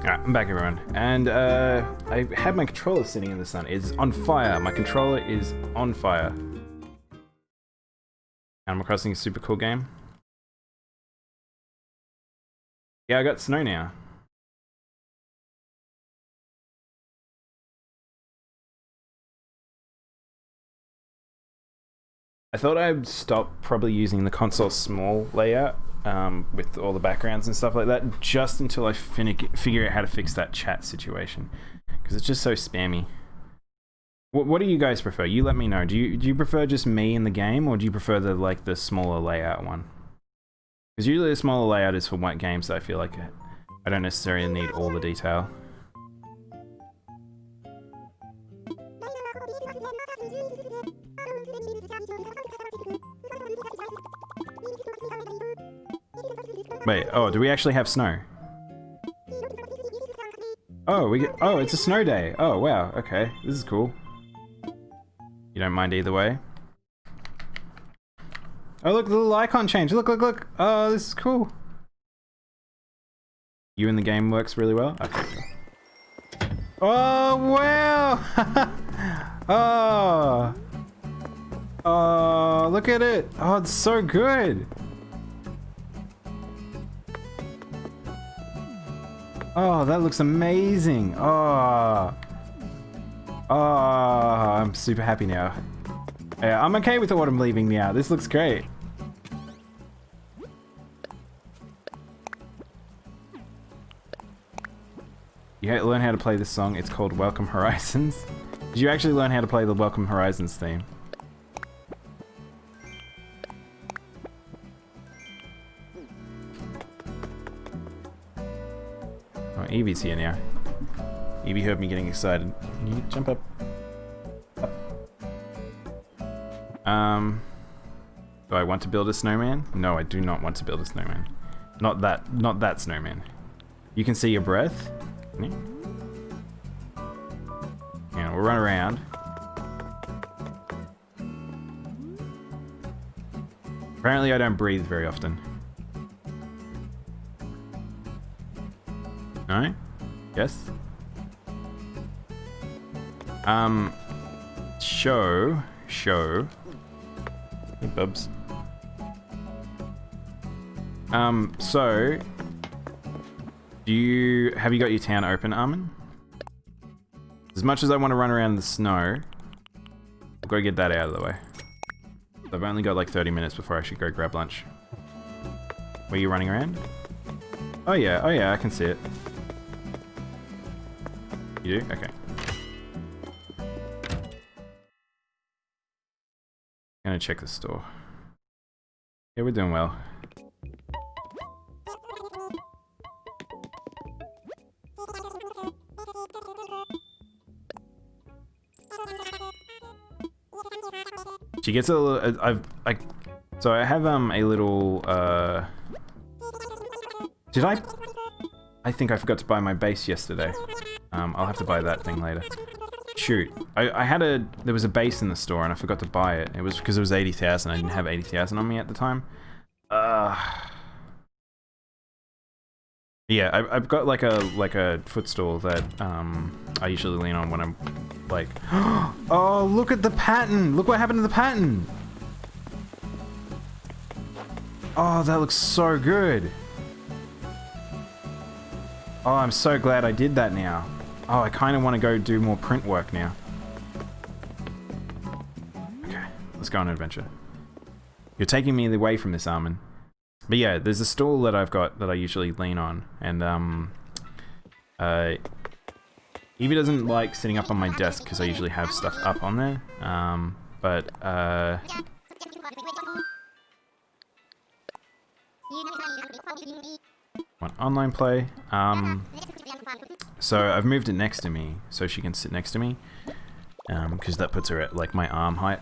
Alright, I'm back everyone. And I had my controller sitting in the sun. It's on fire. My controller is on fire. Animal Crossing is a super cool game. Yeah, I got snow now. I thought I'd stop probably using the console small layout with all the backgrounds and stuff like that just until I figure out how to fix that chat situation, because it's just so spammy. What do you guys prefer? You let me know. Do you prefer just me in the game, or do you prefer the smaller layout one? Because usually the smaller layout is for white games that I feel like I don't necessarily need all the detail. Wait, oh, do we actually have snow? Oh, oh, it's a snow day. Oh, wow, okay, this is cool. You don't mind either way? Oh, look, the little icon change. Look, look, look. Oh, this is cool. You in the game works really well? Okay. Oh, wow! Oh! Oh, look at it! Oh, it's so good! Oh, that looks amazing! Oh! Oh, I'm super happy now. Yeah, I'm okay with what I'm leaving now. This looks great. You learn how to play this song. It's called Welcome Horizons. Did you actually learn how to play the Welcome Horizons theme? Oh, Evie's here now. Evie heard me getting excited. Can you jump up? Do I want to build a snowman? No, I do not want to build a snowman. Not that snowman. You can see your breath. Yeah, we'll run around. Apparently I don't breathe very often. No? Yes? Show. Hey, Bubs. So, have you got your town open, Armin? As much as I want to run around in the snow, I've got to get that out of the way. I've only got like 30 minutes before I should go grab lunch. Were you running around? Oh yeah, I can see it. You do? Okay. Gonna check the store. Yeah, we're doing well. She gets a little. So I have a little. Did I? I think I forgot to buy my base yesterday. I'll have to buy that thing later. Shoot, there was a base in the store and I forgot to buy it. It was because it was 80,000. I didn't have 80,000 on me at the time. Yeah, I've got like a footstool that I usually lean on when I'm like, oh, look at the pattern! Look what happened to the pattern! Oh, that looks so good. Oh, I'm so glad I did that now. Oh, I kind of want to go do more print work now. Okay, let's go on an adventure. You're taking me away from this, Armin. But yeah, there's a stool that I've got that I usually lean on, and Evie doesn't like sitting up on my desk because I usually have stuff up on there. Want online play. So I've moved it next to me so she can sit next to me, because that puts her at like my arm height.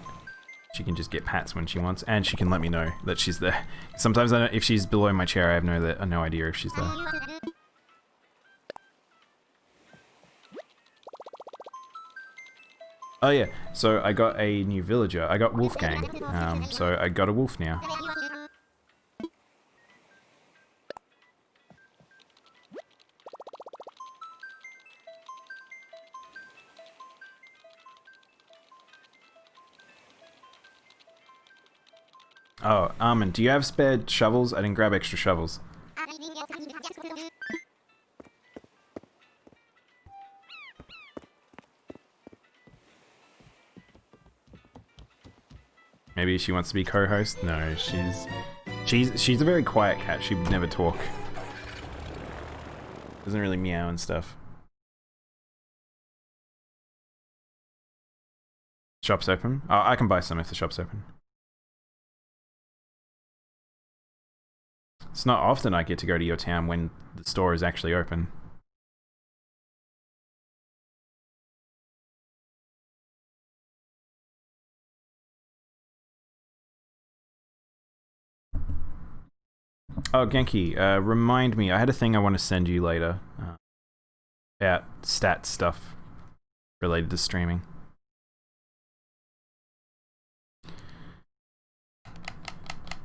She can just get pats when she wants, and she can let me know that she's there. Sometimes I don't, if she's below my chair, I have no idea if she's there. Oh yeah, so I got a new villager. I got Wolfgang. So I got a wolf now. Oh, Armin, do you have spare shovels? I didn't grab extra shovels. Maybe she wants to be co-host? No, she's a very quiet cat. She would never talk. Doesn't really meow and stuff. Shop's open? Oh, I can buy some if the shop's open. It's not often I get to go to your town when the store is actually open. Oh, Genki, remind me, I had a thing I want to send you later about stat stuff related to streaming.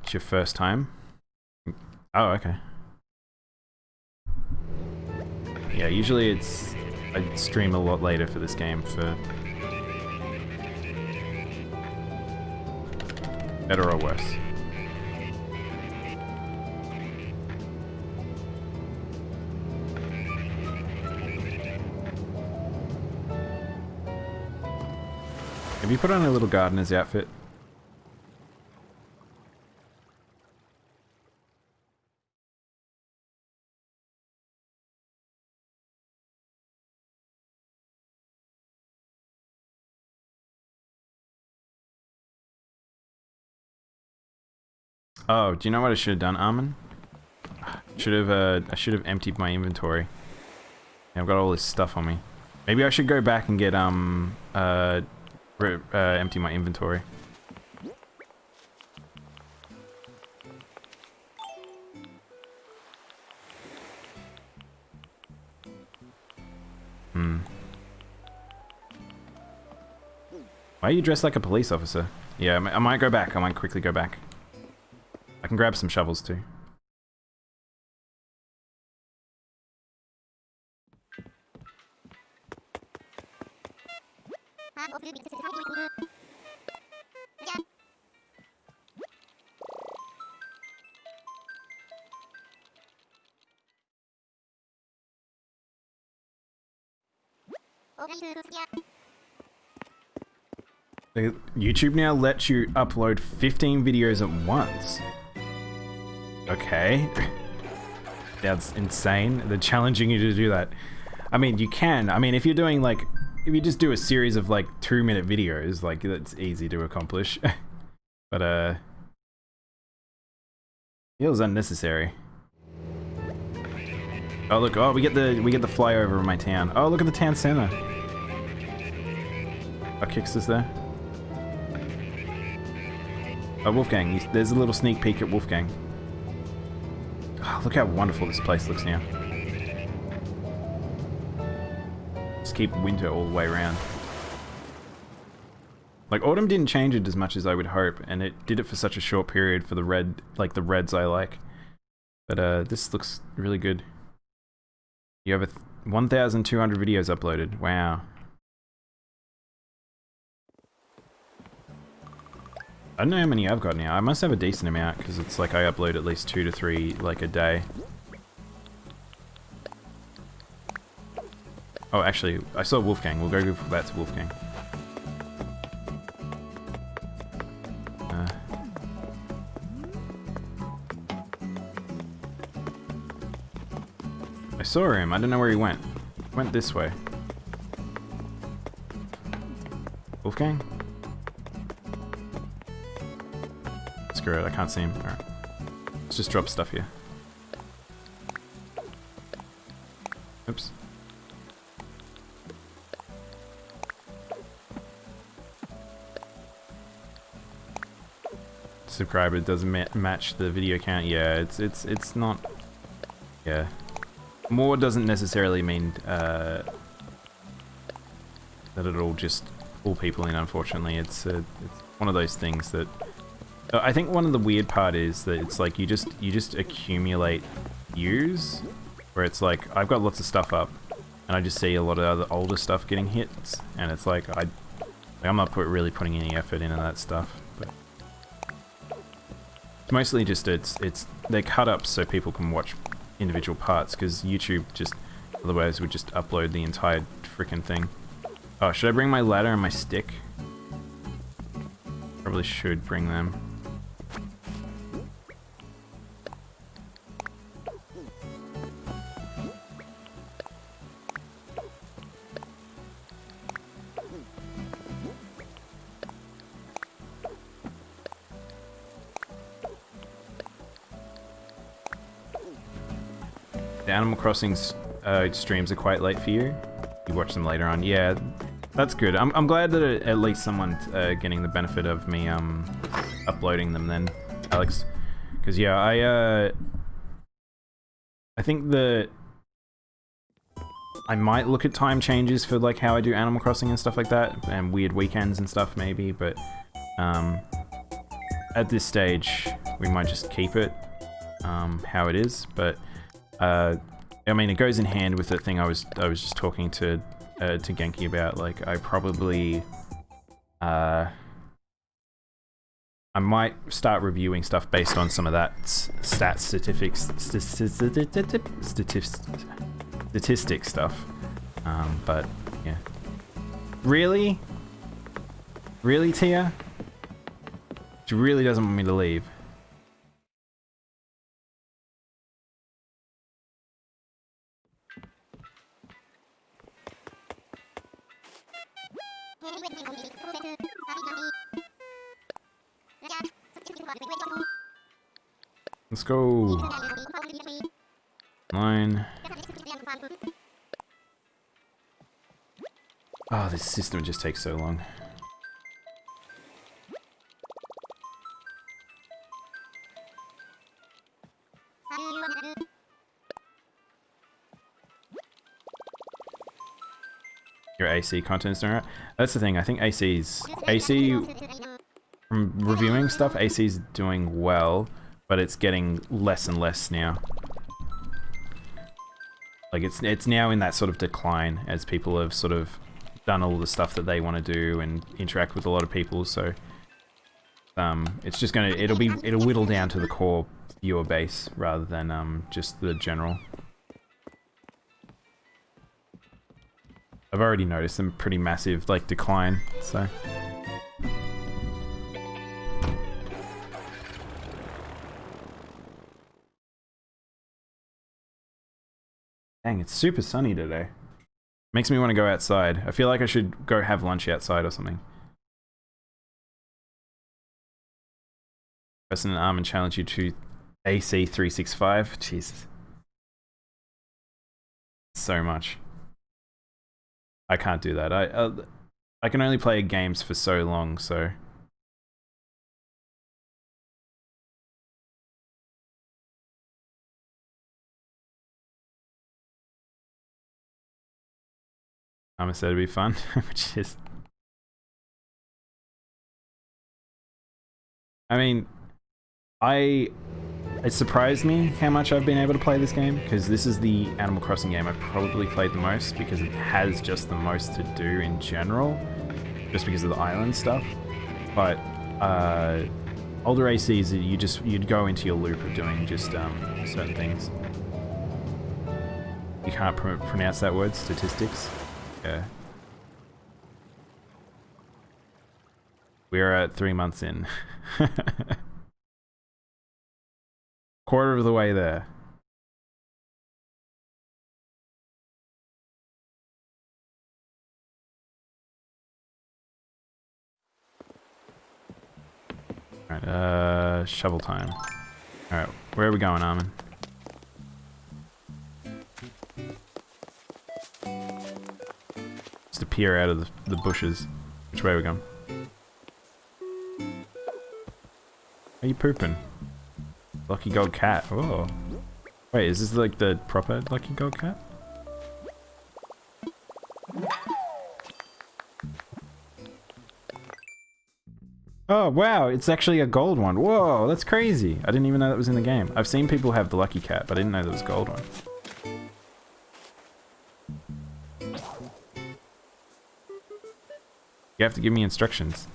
It's your first time? Oh, okay. Yeah, usually I stream a lot later for this game for better or worse. Have you put on a little gardener's outfit? Oh, do you know what I should have done, Armin? I should have emptied my inventory. Yeah, I've got all this stuff on me. Maybe I should go back and get empty my inventory. Why are you dressed like a police officer? Yeah, I might go back. I might quickly go back. I can grab some shovels too. YouTube now lets you upload 15 videos at once. Okay. That's insane. They're challenging you to do that. I mean, you can. I mean, if you're doing like, if you just do a series of like 2-minute videos, like that's easy to accomplish. But feels unnecessary. Oh look! Oh, we get the flyover of my town. Oh, look at the town center. Oh, Kix is there. Oh, Wolfgang. There's a little sneak peek at Wolfgang. Oh, look how wonderful this place looks now. Just keep winter all the way around. Like, autumn didn't change it as much as I would hope, and it did it for such a short period for the red, like the reds I like. But this looks really good. You have 1,200 videos uploaded. Wow. I don't know how many I've got now. I must have a decent amount because it's like I upload at least 2 to 3 like a day. Oh, actually, I saw Wolfgang. We'll go back to Wolfgang. I saw him. I don't know where he went. He went this way. Wolfgang? Screw it, I can't see him. Alright. Let's just drop stuff here. Oops. Subscriber doesn't match the video count. Yeah, it's not. Yeah. More doesn't necessarily mean that it'll just pull people in. Unfortunately, it's one of those things that. I think one of the weird part is that it's like you just accumulate views, where it's like I've got lots of stuff up, and I just see a lot of other older stuff getting hits, and it's like I'm not really putting any effort into that stuff. But It's mostly just they're cut up so people can watch individual parts, because YouTube just otherwise would just upload the entire freaking thing. Oh, should I bring my ladder and my stick? Probably should bring them. The Animal Crossing streams are quite late for you. You watch them later on. Yeah, that's good. I'm glad that at least someone's getting the benefit of me uploading them then, Alex. Because yeah, I think that I might look at time changes for like how I do Animal Crossing and stuff like that, and weird weekends and stuff maybe, but at this stage we might just keep it how it is. But I mean, it goes in hand with the thing I was just talking to Genki about. Like, I probably I might start reviewing stuff based on some of that statistic stuff. But yeah, really, Tia, she really doesn't want me to leave. Let's go. 9. Oh, this system just takes so long. Your AC content's doing right. That's the thing. I think AC from reviewing stuff, AC's doing well, but it's getting less and less now. Like it's now in that sort of decline as people have sort of done all the stuff that they want to do and interact with a lot of people. So it's just it'll whittle down to the core viewer base rather than just the general. I've already noticed some pretty massive like decline, so. Dang, it's super sunny today. Makes me want to go outside. I feel like I should go have lunch outside or something. Press an arm and challenge you to AC 365. Jesus. So much. I can't do that. I can only play games for so long, so. Said it'd be fun, which is. I mean, it surprised me how much I've been able to play this game, because this is the Animal Crossing game I've probably played the most, because it has just the most to do in general, just because of the island stuff. But older ACs, you'd go into your loop of doing just certain things. You can't pronounce that word, statistics. Yeah. We're at 3 months in. Quarter of the way there. Alright, shovel time. Alright, where are we going, Armin? Just appear out of the bushes. Which way are we going? Are you pooping? Lucky gold cat. Oh. Wait, is this like the proper lucky gold cat? Oh wow, it's actually a gold one. Whoa, that's crazy. I didn't even know that was in the game. I've seen people have the lucky cat, but I didn't know there was a gold one. You have to give me instructions.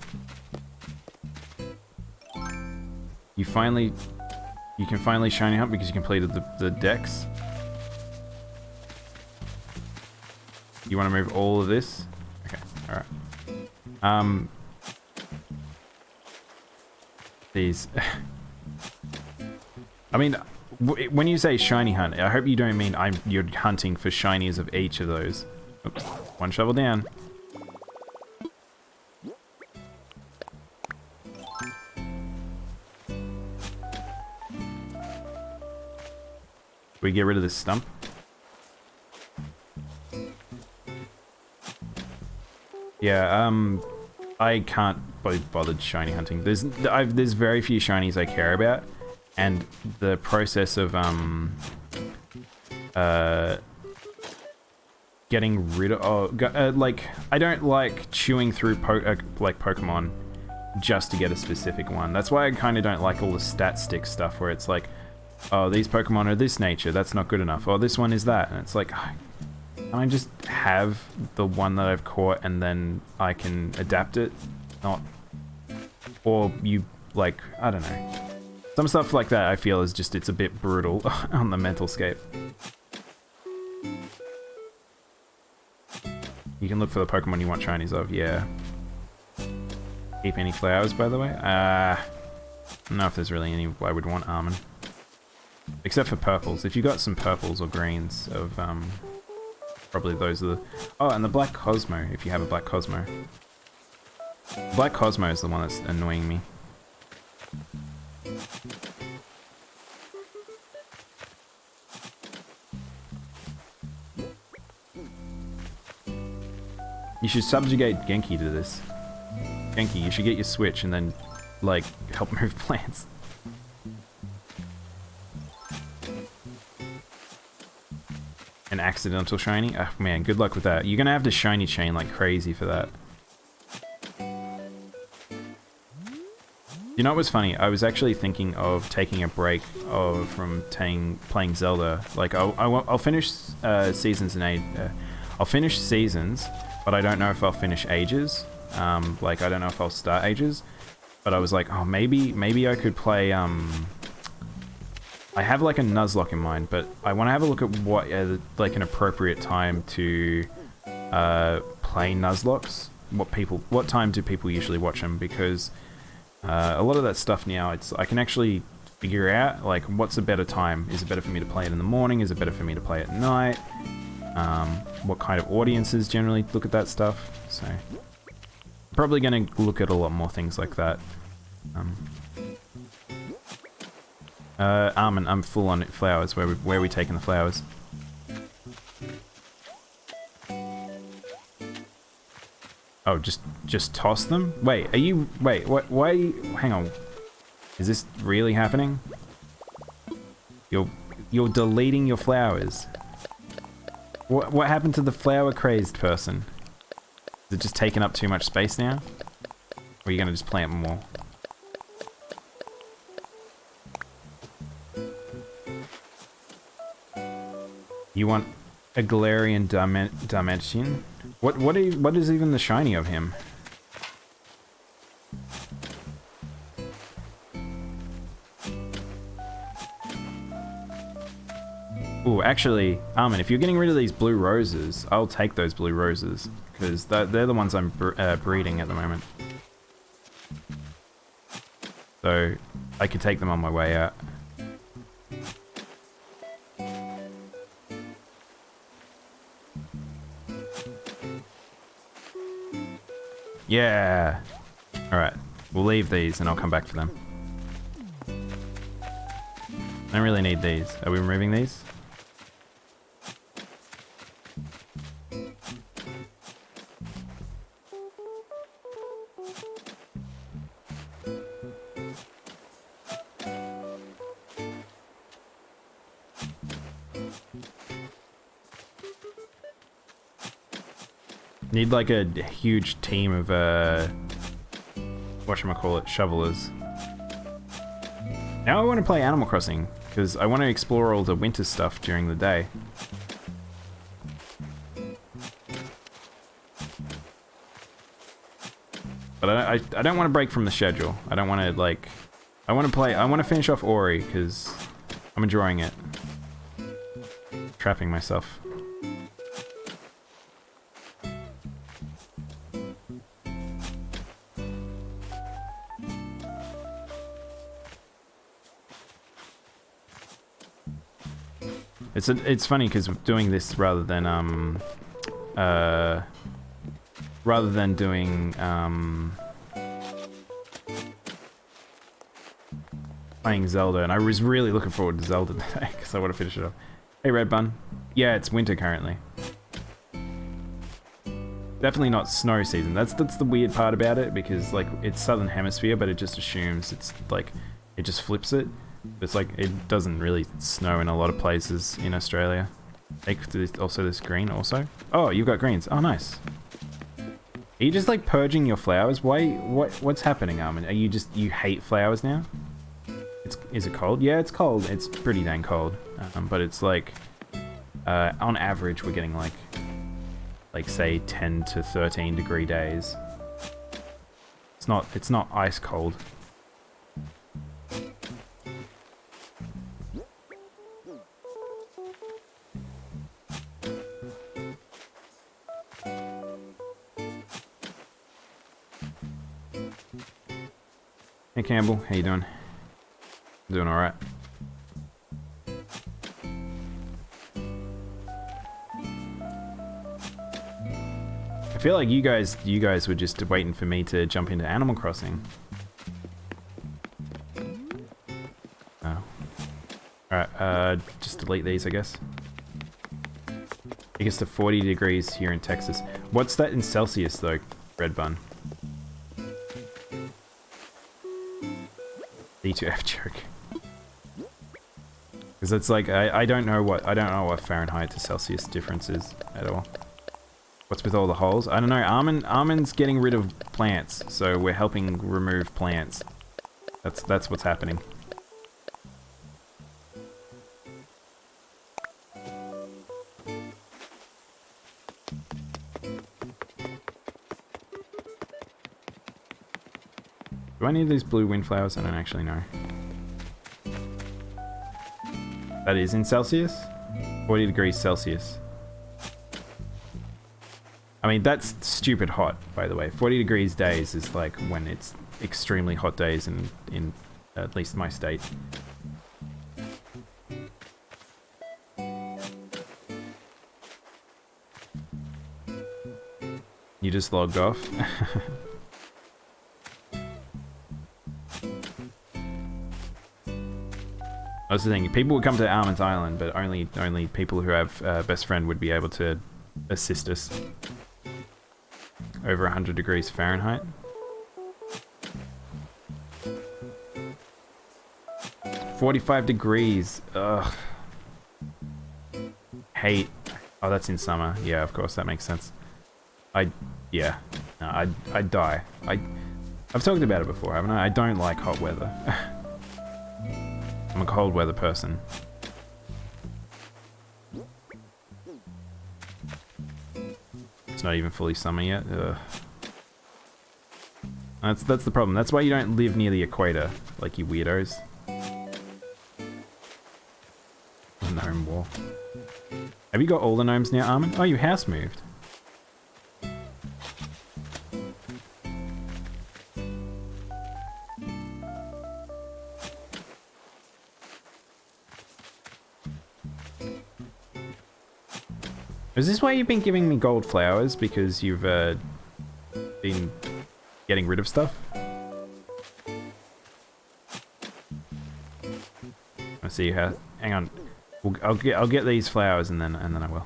You can finally shiny hunt because you completed the decks. You want to move all of this? Okay, alright. These. I mean, when you say shiny hunt, I hope you don't mean you're hunting for shinies of each of those. Oops, one shovel down. We get rid of this stump. Yeah, I can't be bothered shiny hunting. There's very few shinies I care about, and the process of getting rid of like, I don't like chewing through like Pokemon just to get a specific one. That's why I kind of don't like all the stat stick stuff where it's like, oh, these Pokemon are this nature, that's not good enough. Oh, this one is that, and it's like, can I just have the one that I've caught and then I can adapt it? Not, or you, like, I don't know. Some stuff like that I feel is just, it's a bit brutal on the mental scape. You can look for the Pokemon you want shinies of, yeah. Keep any flowers, by the way? I don't know if there's really any I would want almond. Except for purples. If you got some purples or greens of, probably those are the... Oh, and the Black Cosmo, if you have a Black Cosmo. Black Cosmo is the one that's annoying me. You should subjugate Genki to this. Genki, you should get your Switch and then, like, help move plants. An accidental shiny? Oh man, good luck with that. You're gonna have to shiny chain like crazy for that. You know what was funny? I was actually thinking of taking a break from playing Zelda. Like, I'll finish Seasons and I'll finish Seasons, but I don't know if I'll finish Ages. Like, I don't know if I'll start Ages. But I was like, oh, maybe I could play, I have like a Nuzlocke in mind, but I want to have a look at what, like, an appropriate time to play Nuzlocks. What time do people usually watch them? Because a lot of that stuff now, I can actually figure out, like, what's a better time. Is it better for me to play it in the morning? Is it better for me to play at night? What kind of audiences generally look at that stuff? So, probably going to look at a lot more things like that. Armin, I'm full on flowers. Where are we taking the flowers? Oh, just toss them? Wait, what, why are you, hang on. Is this really happening? You're deleting your flowers. What happened to the flower crazed person? Is it just taking up too much space now? Or are you gonna just plant more? You want a Galarian Dimension? What is even the shiny of him? Ooh, actually, Armin, if you're getting rid of these blue roses, I'll take those blue roses, because they're the ones I'm breeding at the moment. So, I could take them on my way out. Yeah! Alright, we'll leave these and I'll come back for them. I don't really need these. Are we removing these? Need like a huge team of whatchamacallit, shovelers. Now I want to play Animal Crossing, because I want to explore all the winter stuff during the day. But I don't want to break from the schedule. I don't want to, like... I want to finish off Ori because I'm enjoying it. Trapping myself. It's funny because doing this rather than doing playing Zelda, and I was really looking forward to Zelda today because I want to finish it up. Hey Red Bun. Yeah, it's winter currently. Definitely not snow season. That's the weird part about it, because like it's southern hemisphere, but it just assumes it's like it just flips it. It's like it doesn't really snow in a lot of places in Australia. Also this green also. Oh, you've got greens. Oh, nice. Are you just like purging your flowers? What's happening, Armin? Are you hate flowers now? Is it cold? Yeah, it's cold. It's pretty dang cold. But it's like on average we're getting like say 10 to 13 degree days. It's not ice cold. Hey Campbell, how you doing? Doing alright. I feel like you guys were just waiting for me to jump into Animal Crossing. Oh. Alright, just delete these, I guess. It gets to 40 degrees here in Texas. What's that in Celsius though, Red Bun? D2F joke. Because it's like I don't know what Fahrenheit to Celsius difference is at all. What's with all the holes? I don't know. Armin's getting rid of plants, so we're helping remove plants. That's what's happening. Do I need these blue windflowers? I don't actually know. That is in Celsius? 40 degrees Celsius. I mean, that's stupid hot, by the way. 40 degrees days is like when it's extremely hot days in at least my state. You just logged off? That's the thing. People would come to Almond's Island, but only people who have a best friend would be able to assist us. Over 100 degrees Fahrenheit. $45 degrees. Ugh. Hate. Oh, that's in summer. Yeah, of course, that makes sense. Yeah. No, I'd die. I've talked about it before, haven't I? I don't like hot weather. I'm a cold weather person. It's not even fully summer yet. Ugh. That's the problem. That's why you don't live near the equator, like you weirdos. Gnome wall. Have you got all the gnomes now, Armin? Oh, your house moved. Is this why you've been giving me gold flowers? Because you've been getting rid of stuff? I see how. Hang on. I'll get these flowers and then I will.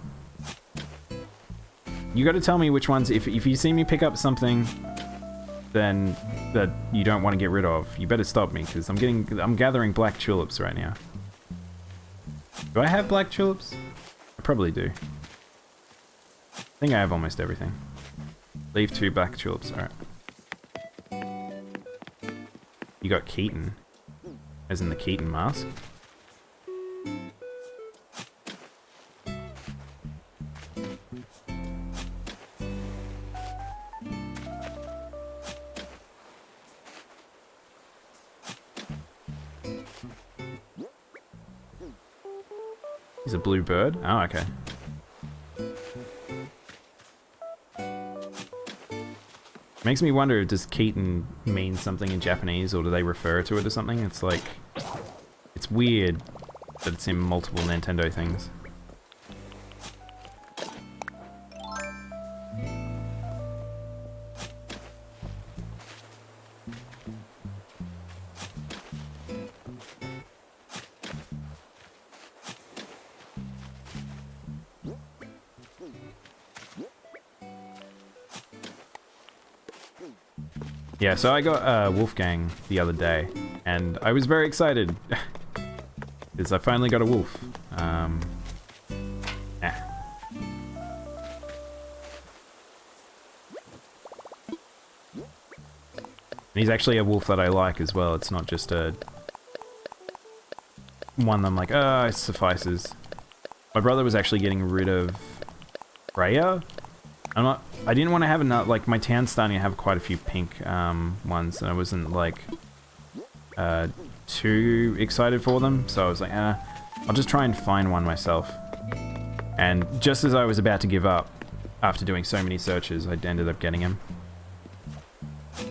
You got to tell me which ones. If you see me pick up something, then that you don't want to get rid of, you better stop me because I'm gathering black tulips right now. Do I have black tulips? I probably do. I think I have almost everything. Leave 2 black tulips. Alright. You got Keaton. As in the Keaton mask. He's a blue bird? Oh, okay. Makes me wonder, does Keaton mean something in Japanese, or do they refer to it as something? It's like... It's weird that it's in multiple Nintendo things. Yeah, so I got Wolfgang the other day, and I was very excited because I finally got a wolf. And he's actually a wolf that I like as well. It's not just a one that I'm like, oh, it suffices. My brother was actually getting rid of Freya. I didn't want to have enough, like, my town's starting to have quite a few pink ones, and I wasn't, like, too excited for them, so I was like, I'll just try and find one myself. And just as I was about to give up, after doing so many searches, I ended up getting him.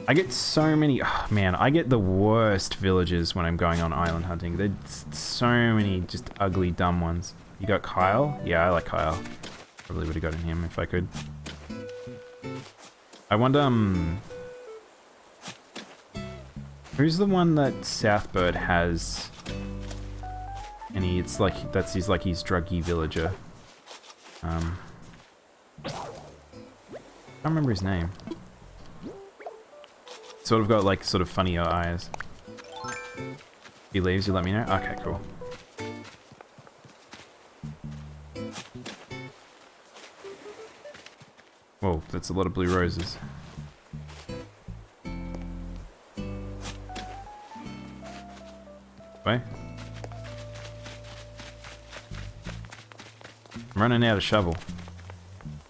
I get so many, oh man, I get the worst villages when I'm going on island hunting. There's so many just ugly, dumb ones. You got Kyle? Yeah, I like Kyle. Probably would have gotten him if I could. I wonder, who's the one that Southbird has? And it's like, he's like his druggy villager. I can't remember his name. Sort of got like, sort of funnier eyes. If he leaves, you let me know? Okay, cool. Whoa, that's a lot of blue roses. Wait. I'm running out of shovel.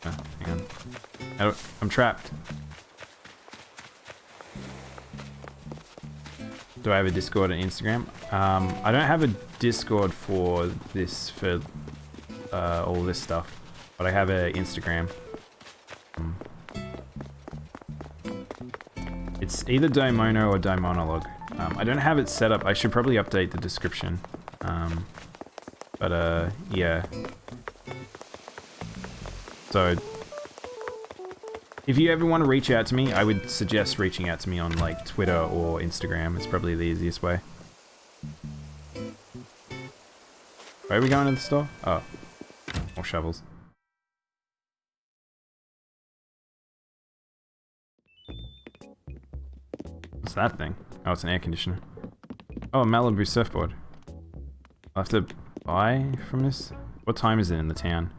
Oh, hang on. I'm trapped. Do I have a Discord and Instagram? I don't have a Discord for this, for all this stuff, but I have an Instagram. It's either Daimono or Daimonolog. I don't have it set up. I should probably update the description. Yeah. So, if you ever want to reach out to me, I would suggest reaching out to me on like Twitter or Instagram. It's probably the easiest way. Where are we going to the store? Oh, more shovels. What's that thing? Oh, it's an air conditioner. Oh, a Malibu surfboard. I'll have to buy from this? What time is it in the town?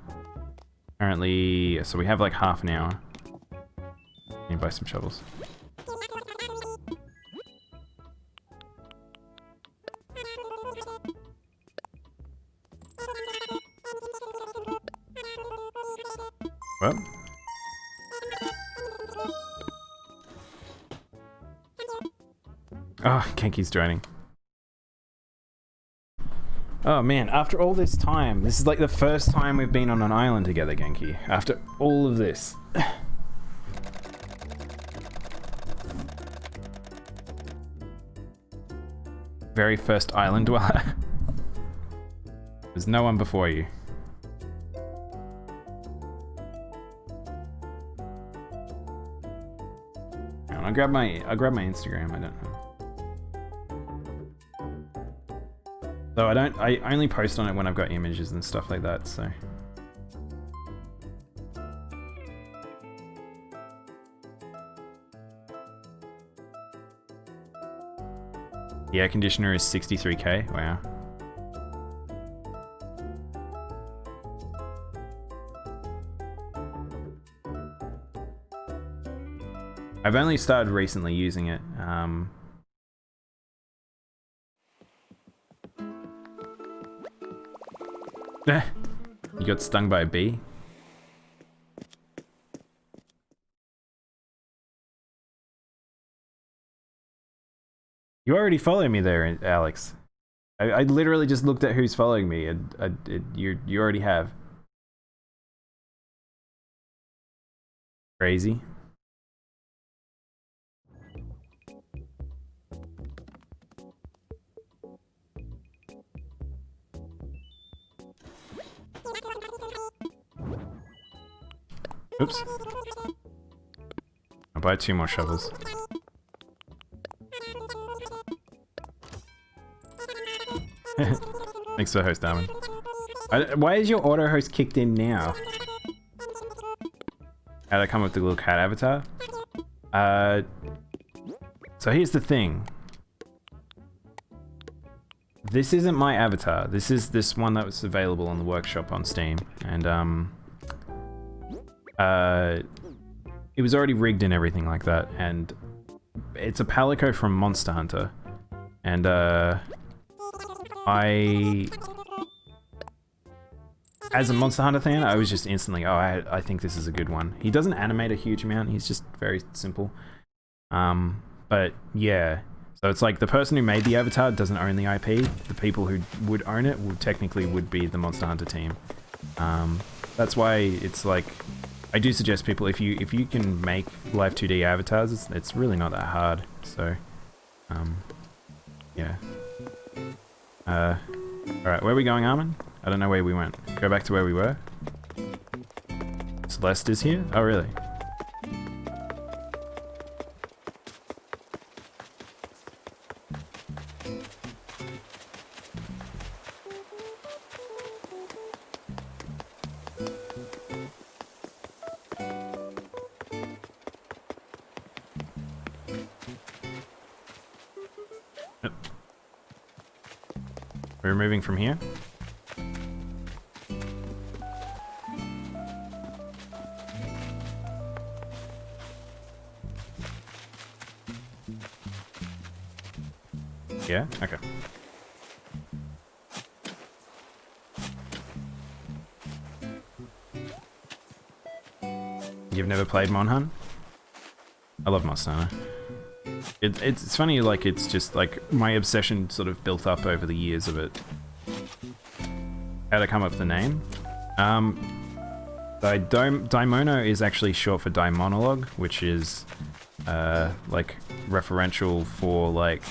Apparently, so we have like half an hour. Need to buy some shovels. What? Oh, Kenki's joining. Oh man, after all this time, this is like the first time we've been on an island together, Genki. After all of this. Very first island dweller. There's no one before you. I'll grab my Instagram, I don't know. Though I only post on it when I've got images and stuff like that, so. The air conditioner is 63k, wow. I've only started recently using it. You got stung by a bee? You already follow me there, Alex. I literally just looked at who's following me, and you already have. Crazy. Oops. I'll buy 2 more shovels. Thanks for the host, Darwin. Why is your auto host kicked in now? How'd I come up with the little cat avatar? So here's the thing. This isn't my avatar. This is this one that was available on the workshop on Steam, and it was already rigged and everything like that. And it's a Palico from Monster Hunter, and as a Monster Hunter fan, I was just instantly, oh, I think this is a good one. He doesn't animate a huge amount. He's just very simple. But yeah, so it's like the person who made the avatar doesn't own the IP. The people who would own it would be the Monster Hunter team. That's why it's like, I do suggest people, if you can make live 2D avatars, it's really not that hard. So, yeah. Alright, where are we going, Armin? I don't know where we went. Go back to where we were. Celeste is here? Oh, really? Yep. We're moving from here. Yeah? Okay. You've never played Monhun? I love Monster Hunter. It's funny, like, it's just, like, my obsession sort of built up over the years of it. How'd I come up with the name? Daimono is actually short for Daimonologue, which is, like, referential for, like,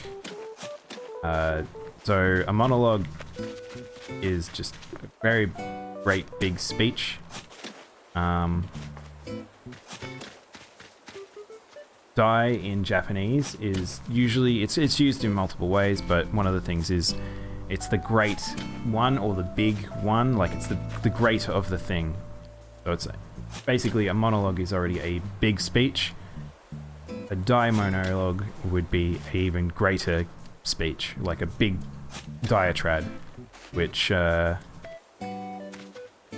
so a monologue is just a very great big speech. Dai in Japanese is usually, it's used in multiple ways, but one of the things is it's the great one or the big one, like it's the great of the thing. So it's basically a monologue is already a big speech. A daimonologue would be an even greater speech, like a big diatribe, which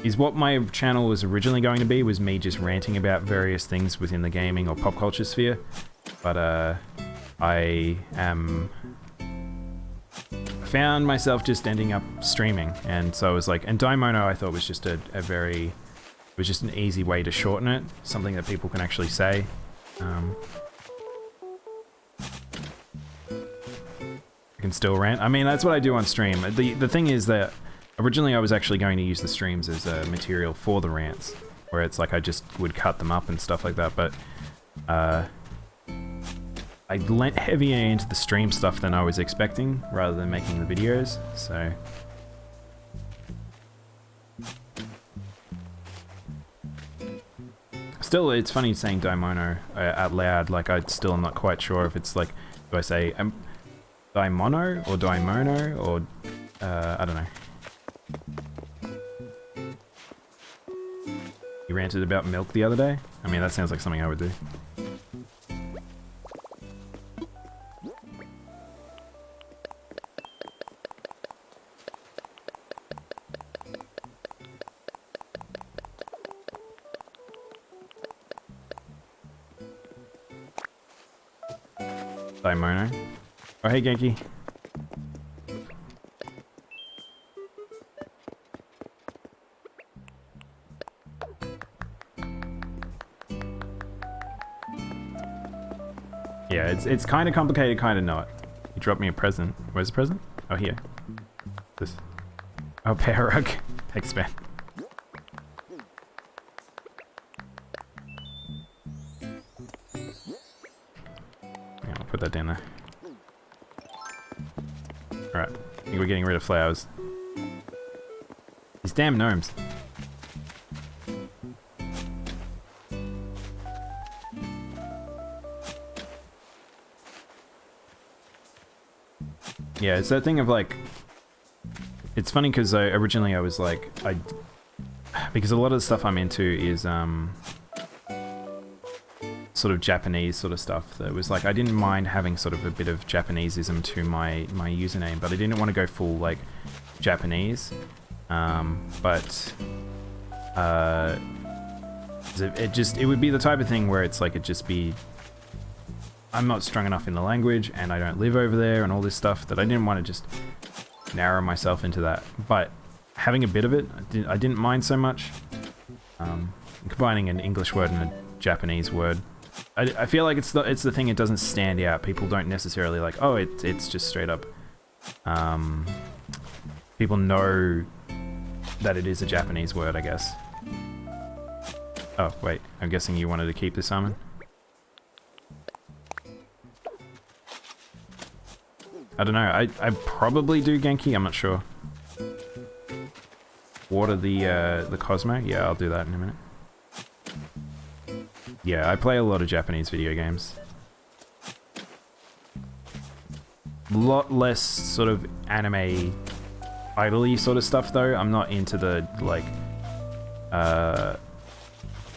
is what my channel was originally going to be, was me just ranting about various things within the gaming or pop culture sphere. But I found myself just ending up streaming, and so I was like, and Daimono I thought was just it was just an easy way to shorten it, something that people can actually say. I can still rant. I mean, that's what I do on stream. The thing is that originally I was actually going to use the streams as material for the rants, where it's like I just would cut them up and stuff like that, but I lent heavier into the stream stuff than I was expecting, rather than making the videos, so... Still, it's funny saying Daimono out loud, like I still am not quite sure if it's like, do I say Daimono or Daimono or I don't know. You ranted about milk the other day? I mean, that sounds like something I would do. Daimono. Oh, hey, Genki. Yeah, it's kind of complicated, kind of not. You dropped me a present. Where's the present? Oh, here. This. Oh, Pear Rug. Expand. Yeah, I'll put that down there. Alright. I think we're getting rid of flowers. These damn gnomes. Yeah, it's that thing of like... It's funny because originally I was like... because a lot of the stuff I'm into is sort of Japanese sort of stuff. That was like, I didn't mind having sort of a bit of Japanesism to my username, but I didn't want to go full like Japanese. It would be the type of thing where it's like, it'd just be... I'm not strong enough in the language, and I don't live over there, and all this stuff, that I didn't want to just narrow myself into that. But having a bit of it, I didn't mind so much. Combining an English word and a Japanese word, I feel like it's the thing. It doesn't stand out. People don't necessarily like, oh, it's just straight up. People know that it is a Japanese word, I guess. Oh wait, I'm guessing you wanted to keep the salmon. I don't know, I probably do Genki, I'm not sure. Water the Cosmo? Yeah, I'll do that in a minute. Yeah, I play a lot of Japanese video games. A lot less sort of anime idol-y sort of stuff though. I'm not into the, like,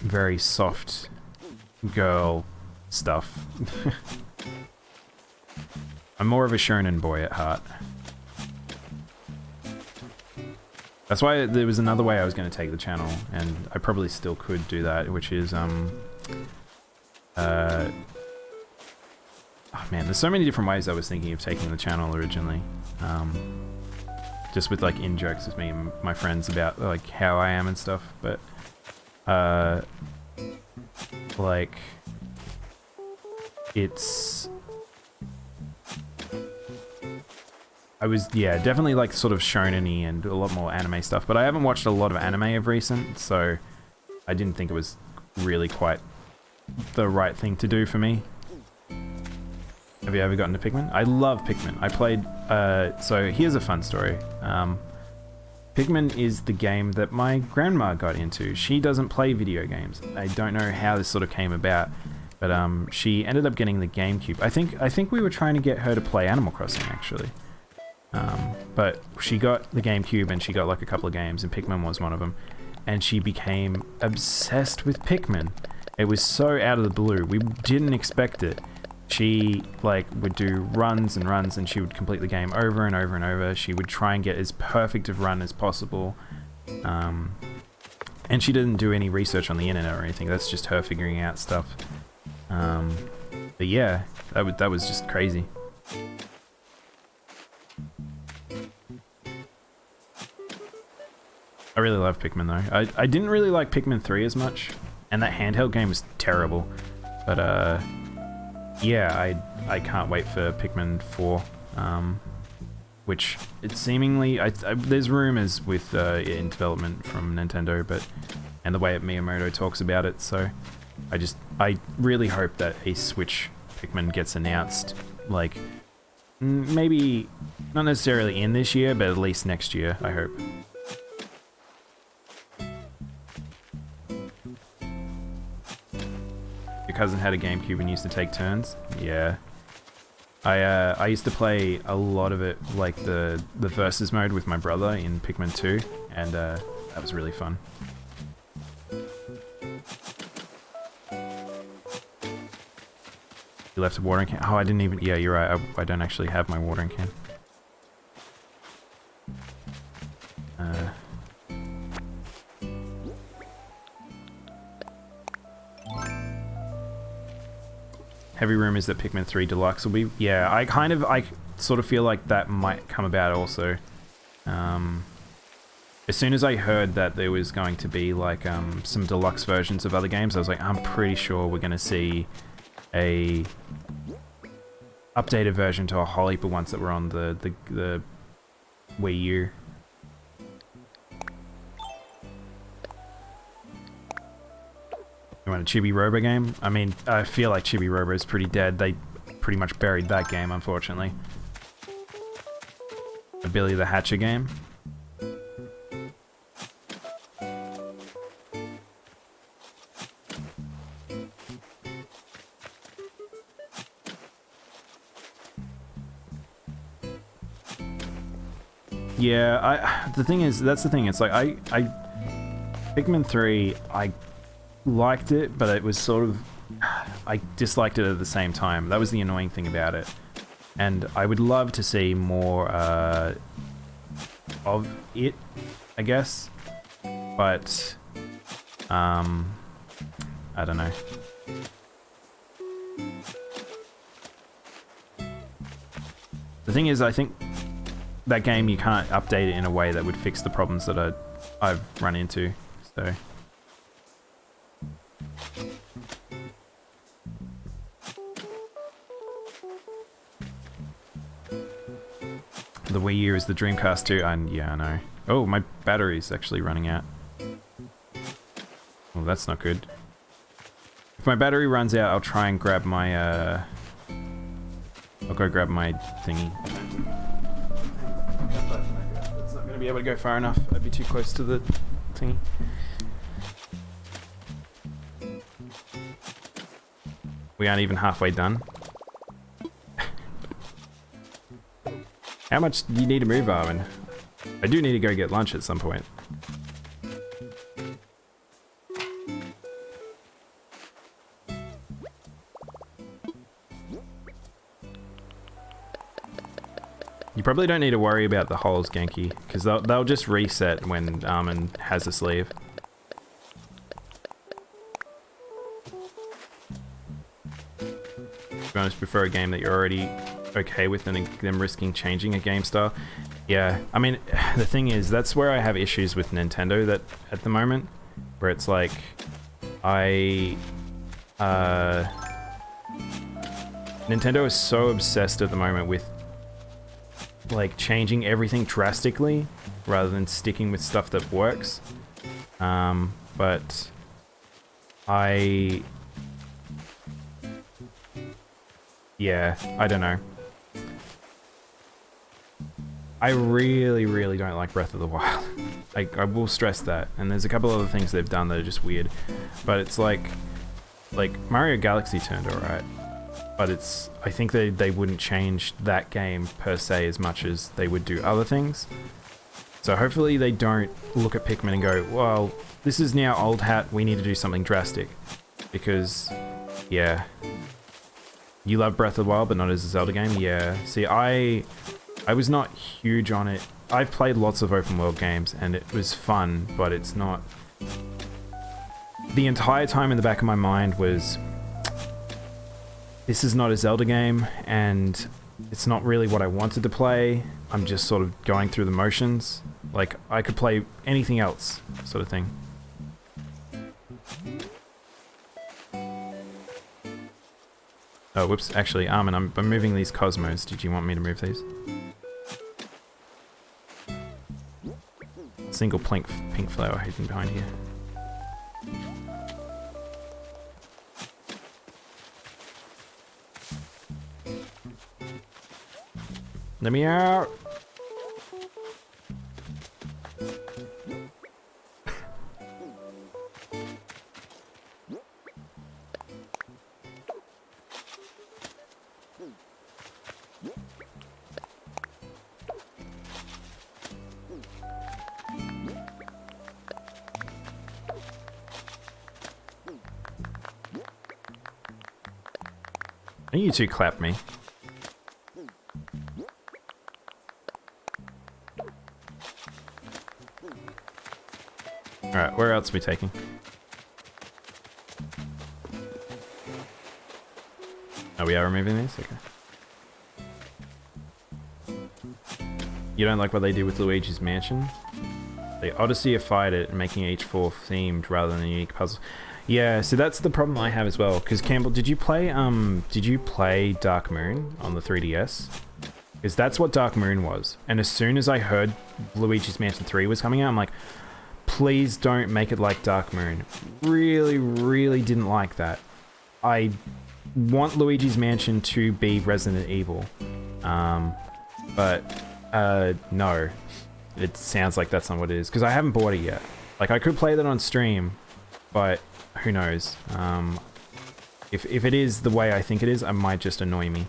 very soft girl stuff. I'm more of a shonen boy at heart. That's why there was another way I was going to take the channel, and I probably still could do that, which is, oh man, there's so many different ways I was thinking of taking the channel originally. Just with, like, in-jokes with me and my friends about, like, how I am and stuff, but, like, it's... I was, yeah, definitely like sort of shonen-y and a lot more anime stuff, but I haven't watched a lot of anime of recent, so I didn't think it was really quite the right thing to do for me. Have you ever gotten to Pikmin? I love Pikmin. I played, so here's a fun story. Pikmin is the game that my grandma got into. She doesn't play video games. I don't know how this sort of came about, but she ended up getting the GameCube. I think we were trying to get her to play Animal Crossing, actually. But she got the GameCube and she got like a couple of games, and Pikmin was one of them. And she became obsessed with Pikmin. It was so out of the blue. We didn't expect it. She like would do runs and runs, and she would complete the game over and over and over. She would try and get as perfect a run as possible. And she didn't do any research on the internet or anything. That's just her figuring out stuff. But yeah, that was just crazy. I really love Pikmin though. I didn't really like Pikmin 3 as much, and that handheld game was terrible. But yeah, I can't wait for Pikmin 4, which it's seemingly there's rumors with in development from Nintendo, and the way that Miyamoto talks about it. So I really hope that a Switch Pikmin gets announced, like maybe not necessarily in this year, but at least next year. I hope. Cousin had a GameCube and used to take turns. Yeah, I used to play a lot of it, like the versus mode with my brother in Pikmin 2, and that was really fun. You left a watering can? Oh, I didn't even... Yeah, you're right. I don't actually have my watering can. Heavy rumors that Pikmin 3 Deluxe will be... Yeah, I sort of feel like that might come about also. As soon as I heard that there was going to be like some deluxe versions of other games, I was like, I'm pretty sure we're going to see a updated version to a whole heap of ones that were on the Wii U. You want a Chibi Robo game? I mean, I feel like Chibi Robo is pretty dead. They pretty much buried that game, unfortunately. A Billy the Hatcher game. Yeah, the thing is, that's the thing, it's like, Pikmin 3, I liked it, but it was sort of, I disliked it at the same time. That was the annoying thing about it. And I would love to see more, of it, I guess. But, I don't know. The thing is, I think that game, you can't update it in a way that would fix the problems that I've run into, so... The Wii U is the Dreamcast too, and yeah, I know. Oh, my battery's actually running out. Well, that's not good. If my battery runs out, I'll try and grab my, I'll go grab my thingy. It's not gonna be able to go far enough. I'd be too close to the thingy. We aren't even halfway done. How much do you need to move, Armin? I do need to go get lunch at some point. You probably don't need to worry about the holes, Genki, because they'll just reset when Armin has a sleeve. To be honest, prefer a game that you're already okay with than them risking changing a game style. Yeah, I mean, the thing is, that's where I have issues with Nintendo that at the moment, where it's like, Nintendo is so obsessed at the moment with like changing everything drastically rather than sticking with stuff that works. But yeah, I don't know. I really, really don't like Breath of the Wild. I will stress that. And there's a couple other things they've done that are just weird. But it's like Mario Galaxy turned alright. But it's, I think they wouldn't change that game per se as much as they would do other things. So hopefully they don't look at Pikmin and go, well, this is now old hat, we need to do something drastic. Because, yeah. You love Breath of the Wild, but not as a Zelda game? Yeah. See, I was not huge on it. I've played lots of open world games, and it was fun, but it's not... The entire time in the back of my mind was... This is not a Zelda game, and it's not really what I wanted to play. I'm just sort of going through the motions. Like, I could play anything else, sort of thing. Oh, whoops. Actually, Armin, I'm moving these Cosmos. Did you want me to move these? Single pink flower hidden behind here. Let me out! I think you two clapped me. Alright, where else are we taking? Oh, we are removing these? Okay. You don't like what they did with Luigi's Mansion? They Odyssey-ified it, making each floor themed rather than a unique puzzle. Yeah, so that's the problem I have as well. Because Campbell, did you play Dark Moon on the 3DS? Because that's what Dark Moon was. And as soon as I heard Luigi's Mansion 3 was coming out, I'm like, please don't make it like Dark Moon. Really, really didn't like that. I want Luigi's Mansion to be Resident Evil. But no. It sounds like that's not what it is. Because I haven't bought it yet. Like, I could play that on stream, but who knows. If it is the way I think it is, it might just annoy me.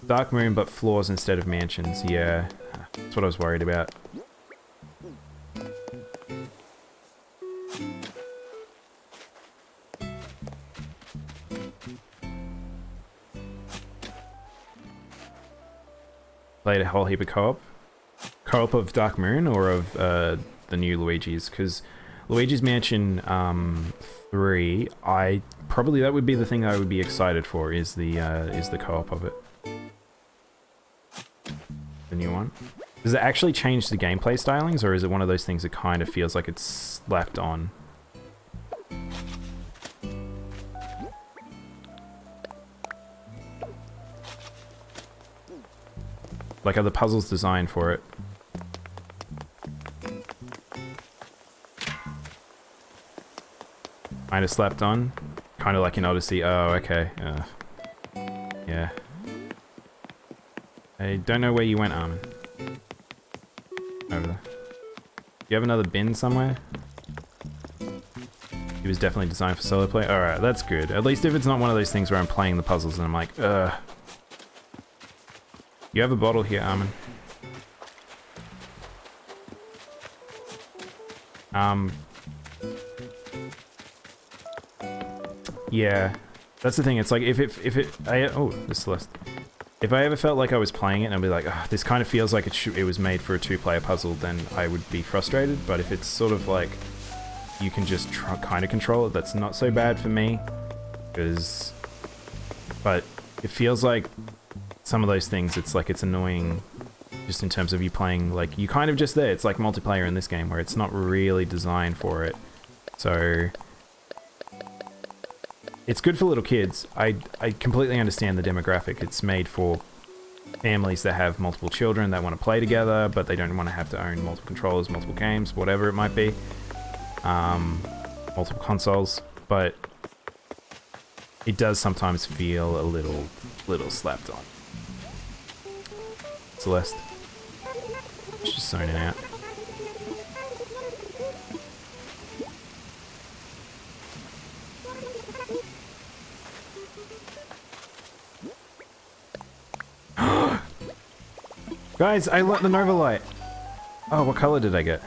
Dark Moon, but floors instead of mansions. Yeah, that's what I was worried about. Played a whole heap of co-op. Co-op of Dark Moon or of the new Luigi's? Because Luigi's Mansion 3, that would be the thing I would be excited for, is the co-op of it. The new one. Does it actually change the gameplay stylings, or is it one of those things that kind of feels like it's slapped on? Like, are the puzzles designed for it? Kind of slapped on? Kind of like in Odyssey. Oh, okay. Yeah. I don't know where you went, Armin. Over there. Do you have another bin somewhere? It was definitely designed for solo play. Alright, that's good. At least if it's not one of those things where I'm playing the puzzles and I'm like, ugh. You have a bottle here, Armin. Yeah. That's the thing, it's like, oh, this Celeste. If I ever felt like I was playing it and I'd be like, oh, this kind of feels like it was made for a two-player puzzle, then I would be frustrated. But if it's sort of like, you can just kind of control it, that's not so bad for me. But it feels like some of those things, it's like, it's annoying just in terms of you playing, like, you kind of just there. It's like multiplayer in this game where it's not really designed for it. So it's good for little kids. I completely understand the demographic. It's made for families that have multiple children that want to play together, but they don't want to have to own multiple controllers, multiple games, whatever it might be. Multiple consoles. But it does sometimes feel a little slapped on. Celeste. She's just zoning out. Guys, I lit the Nova Light. Oh, what color did I get?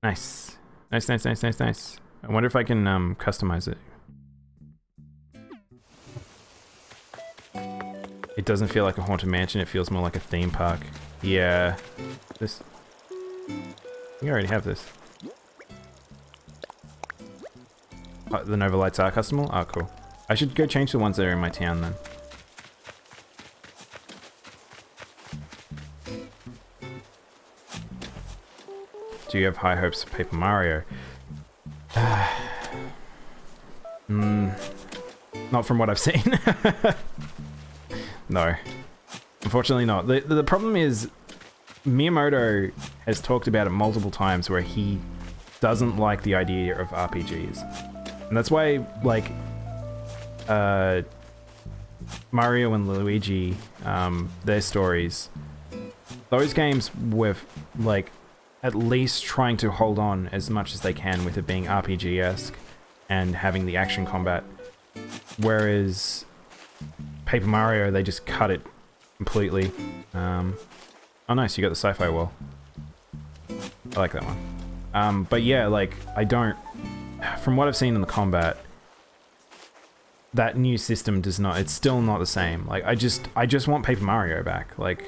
Nice. Nice. I wonder if I can customize it. It doesn't feel like a haunted mansion, it feels more like a theme park. Yeah. This... You already have this. The Nova Lights are customable? Oh, cool. I should go change the ones that are in my town then. Do you have high hopes for Paper Mario? Not from what I've seen. No. Unfortunately not. The problem is, Miyamoto has talked about it multiple times where he doesn't like the idea of RPGs. And that's why, like, Mario and Luigi, their stories, those games were, like, at least trying to hold on as much as they can with it being RPG-esque and having the action combat. Whereas Paper Mario, they just cut it completely. Oh nice, you got the sci-fi wall. I like that one. But yeah, like, from what I've seen in the combat, that new system does not, it's still not the same. Like, I just want Paper Mario back. Like,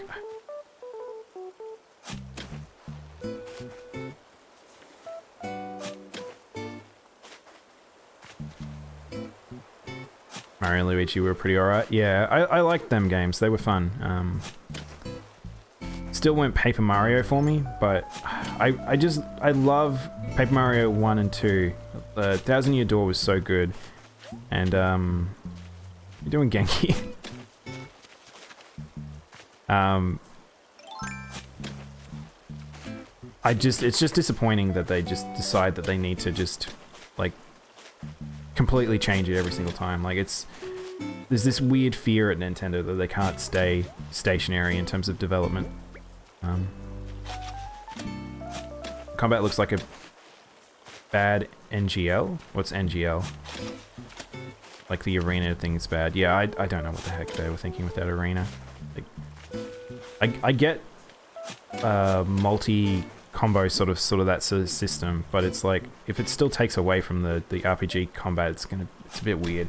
Mario and Luigi were pretty alright. Yeah, I liked them games. They were fun. still went Paper Mario for me, but I love Paper Mario 1 and 2. The Thousand Year Door was so good. And, you're doing Genki. It's just disappointing that they just decide that they need to just, like, completely change it every single time. Like, there's this weird fear at Nintendo that they can't stay stationary in terms of development. Combat looks like a bad NGL? What's NGL? Like the arena thing's bad. Yeah, I don't know what the heck they were thinking with that arena. Like, I get multi-combo sort of that sort of system, but it's like, if it still takes away from the RPG combat, it's a bit weird.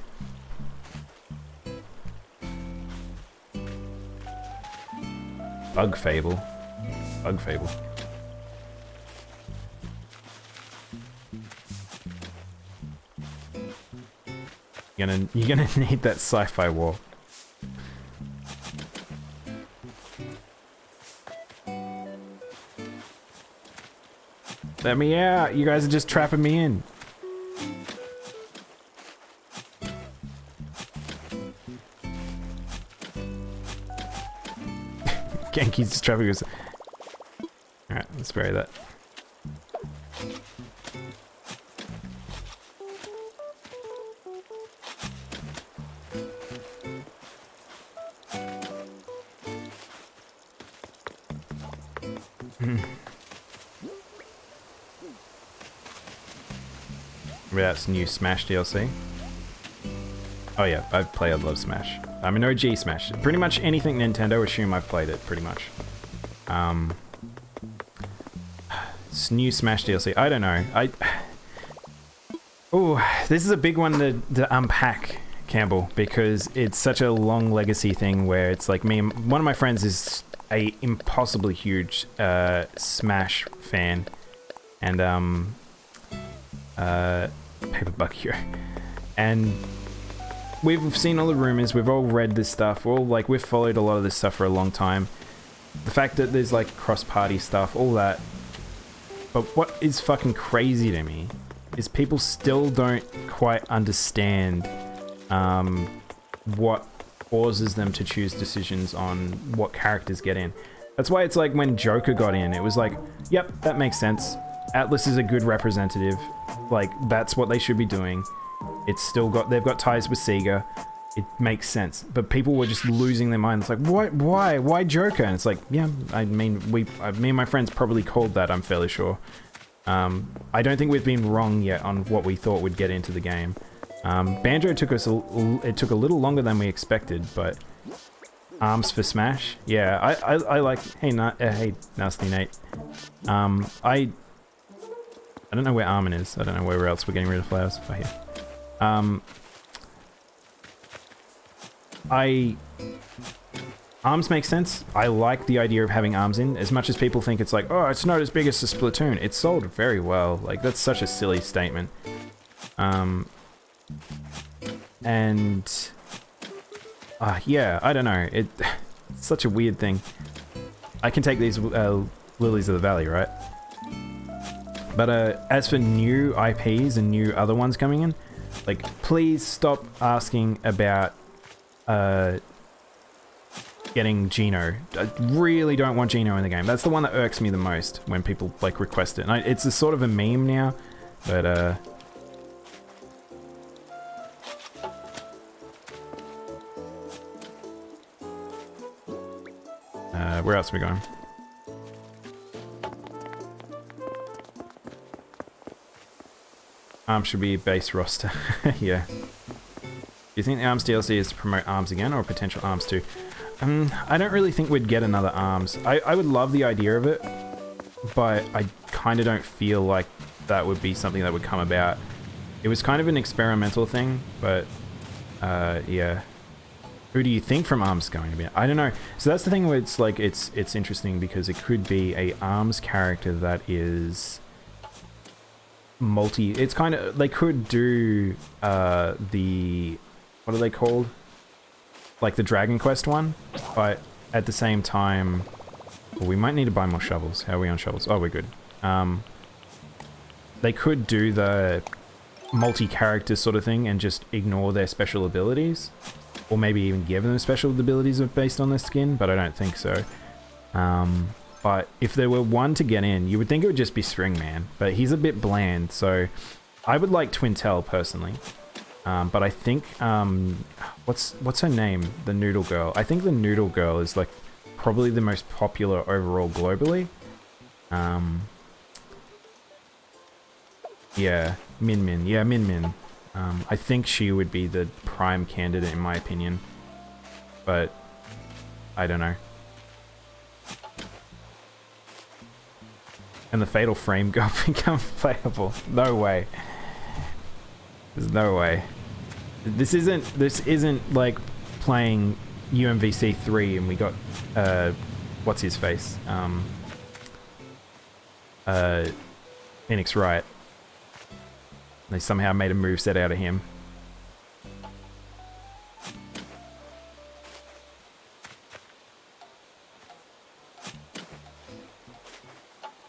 Bug Fable. Bug Fable. You're gonna need that sci-fi wall. Let me out! You guys are just trapping me in. Genki's just trapping us. Alright, let's spray that. That's new Smash DLC. Oh yeah, I love Smash. I'm an OG Smash. Pretty much anything Nintendo, assume I've played it, pretty much. It's new Smash DLC. I don't know. Oh, this is a big one to unpack, Campbell, because it's such a long legacy thing where it's like one of my friends is a impossibly huge Smash fan, and Paperback Hero, and we've seen all the rumors, we've all read this stuff, we've followed a lot of this stuff for a long time. The fact that there's like cross-party stuff, all that. But what is fucking crazy to me is people still don't quite understand what causes them to choose decisions on what characters get in. That's why it's like when Joker got in, it was like, yep, that makes sense. Atlas is a good representative. Like, that's what they should be doing. It's still they've got ties with Sega. It makes sense. But people were just losing their minds. It's like, why Joker? And it's like, yeah, I mean, me and my friends probably called that, I'm fairly sure. I don't think we've been wrong yet on what we thought would get into the game. Banjo took us it took a little longer than we expected, but Arms for Smash, yeah, I like. Hey, Nasty Nate. I don't know where Armin is. I don't know where else we're getting rid of flowers. Oh, here. Arms make sense. I like the idea of having Arms in. As much as people think it's like, oh, it's not as big as the Splatoon. It sold very well. Like, that's such a silly statement. Yeah, I don't know. It's such a weird thing. I can take these Lilies of the Valley, right? But as for new IPs and new other ones coming in, like, please stop asking about getting Geno. I really don't want Geno in the game. That's the one that irks me the most when people like request it. And it's a sort of a meme now, but where else are we going? Arms should be a base roster. Yeah. Do you think the Arms DLC is to promote Arms again, or potential Arms 2? I don't really think we'd get another Arms. I would love the idea of it, but I kind of don't feel like that would be something that would come about. It was kind of an experimental thing, but yeah. Who do you think from Arms going to be? I don't know. So that's the thing where it's like, it's interesting because it could be a Arms character that is it's kind of, they could do the, what are they called, like the Dragon Quest one, but at the same time Well, we might need to buy more shovels. How are we on shovels? Oh, we're good. They could do the multi-character sort of thing and just ignore their special abilities. Or maybe even give them special abilities based on their skin, but I don't think so. But if there were one to get in, you would think it would just be Stringman. But he's a bit bland, so I would like Twintel personally. But I think, what's her name? The Noodle Girl. I think the Noodle Girl is like probably the most popular overall globally. Yeah, Min Min. Yeah, Min Min. I think she would be the prime candidate in my opinion. But I don't know. And the Fatal Frame Girl become playable. No way. There's no way. This isn't like playing UMVC 3 and we got what's his face? Phoenix Wright. They somehow made a moveset out of him.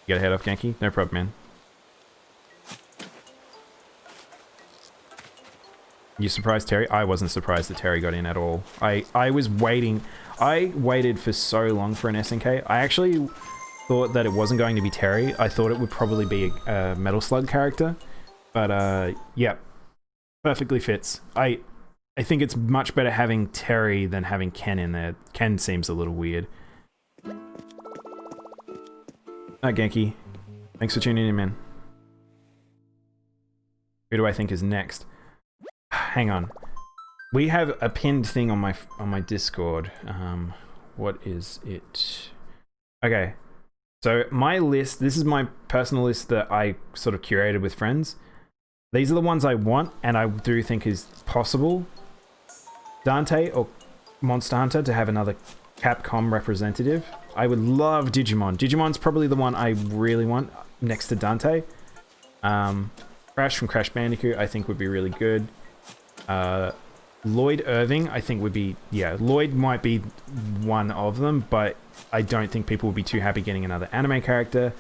You gotta head off, Genki? No problem, man. You surprised Terry? I wasn't surprised that Terry got in at all. I was waiting. I waited for so long for an SNK. I actually thought that it wasn't going to be Terry. I thought it would probably be a Metal Slug character. But, yeah. Perfectly fits. I think it's much better having Terry than having Ken in there. Ken seems a little weird. Genki. Thanks for tuning in, man. Who do I think is next? Hang on. We have a pinned thing on my Discord. What is it? Okay. So my list, this is my personal list that I sort of curated with friends. These are the ones I want and I do think is possible. Dante or Monster Hunter to have another Capcom representative. I would love Digimon. Digimon's probably the one I really want next to Dante. Crash from Crash Bandicoot I think would be really good. Lloyd Irving I think would be, yeah, Lloyd might be one of them, but I don't think people would be too happy getting another anime character.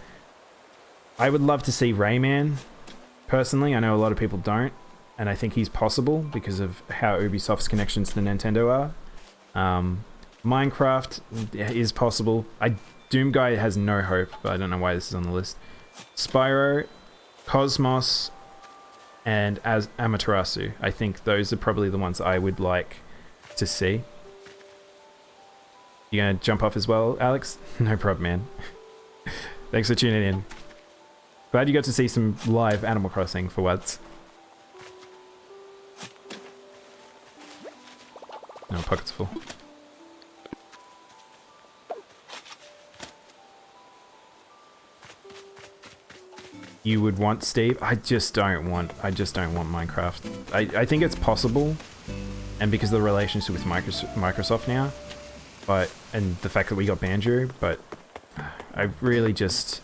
I would love to see Rayman. Personally, I know a lot of people don't, and I think he's possible because of how Ubisoft's connections to Nintendo are. Minecraft is possible. Doom Guy has no hope, but I don't know why this is on the list. Spyro, Cosmos, and as Amaterasu. I think those are probably the ones I would like to see. You gonna jump off as well, Alex? No problem, man. Thanks for tuning in. Glad you got to see some live Animal Crossing for once. No, pocket's full. You would want Steve? I just don't want Minecraft. I think it's possible, and because of the relationship with Microsoft now, and the fact that we got Banjo, but I really just,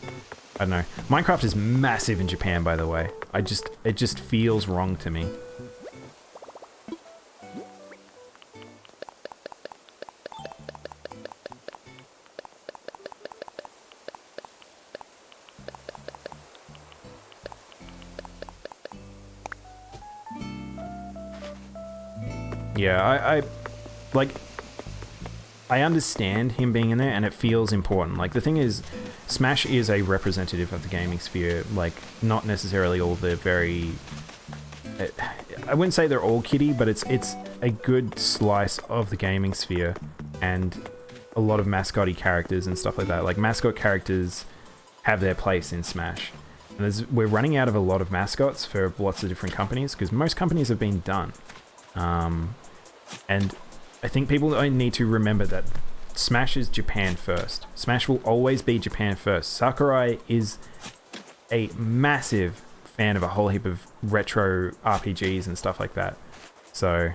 I don't know. Minecraft is massive in Japan, by the way. It just feels wrong to me. Yeah, I understand him being in there, and it feels important. Like, the thing is, Smash is a representative of the gaming sphere, like, not necessarily all the very... I wouldn't say they're all kiddie, but it's a good slice of the gaming sphere, and a lot of mascot-y characters and stuff like that. Like, mascot characters have their place in Smash. And we're running out of a lot of mascots for lots of different companies, because most companies have been done. And I think people need to remember that Smash is Japan first. Smash will always be Japan first. Sakurai is a massive fan of a whole heap of retro RPGs and stuff like that. So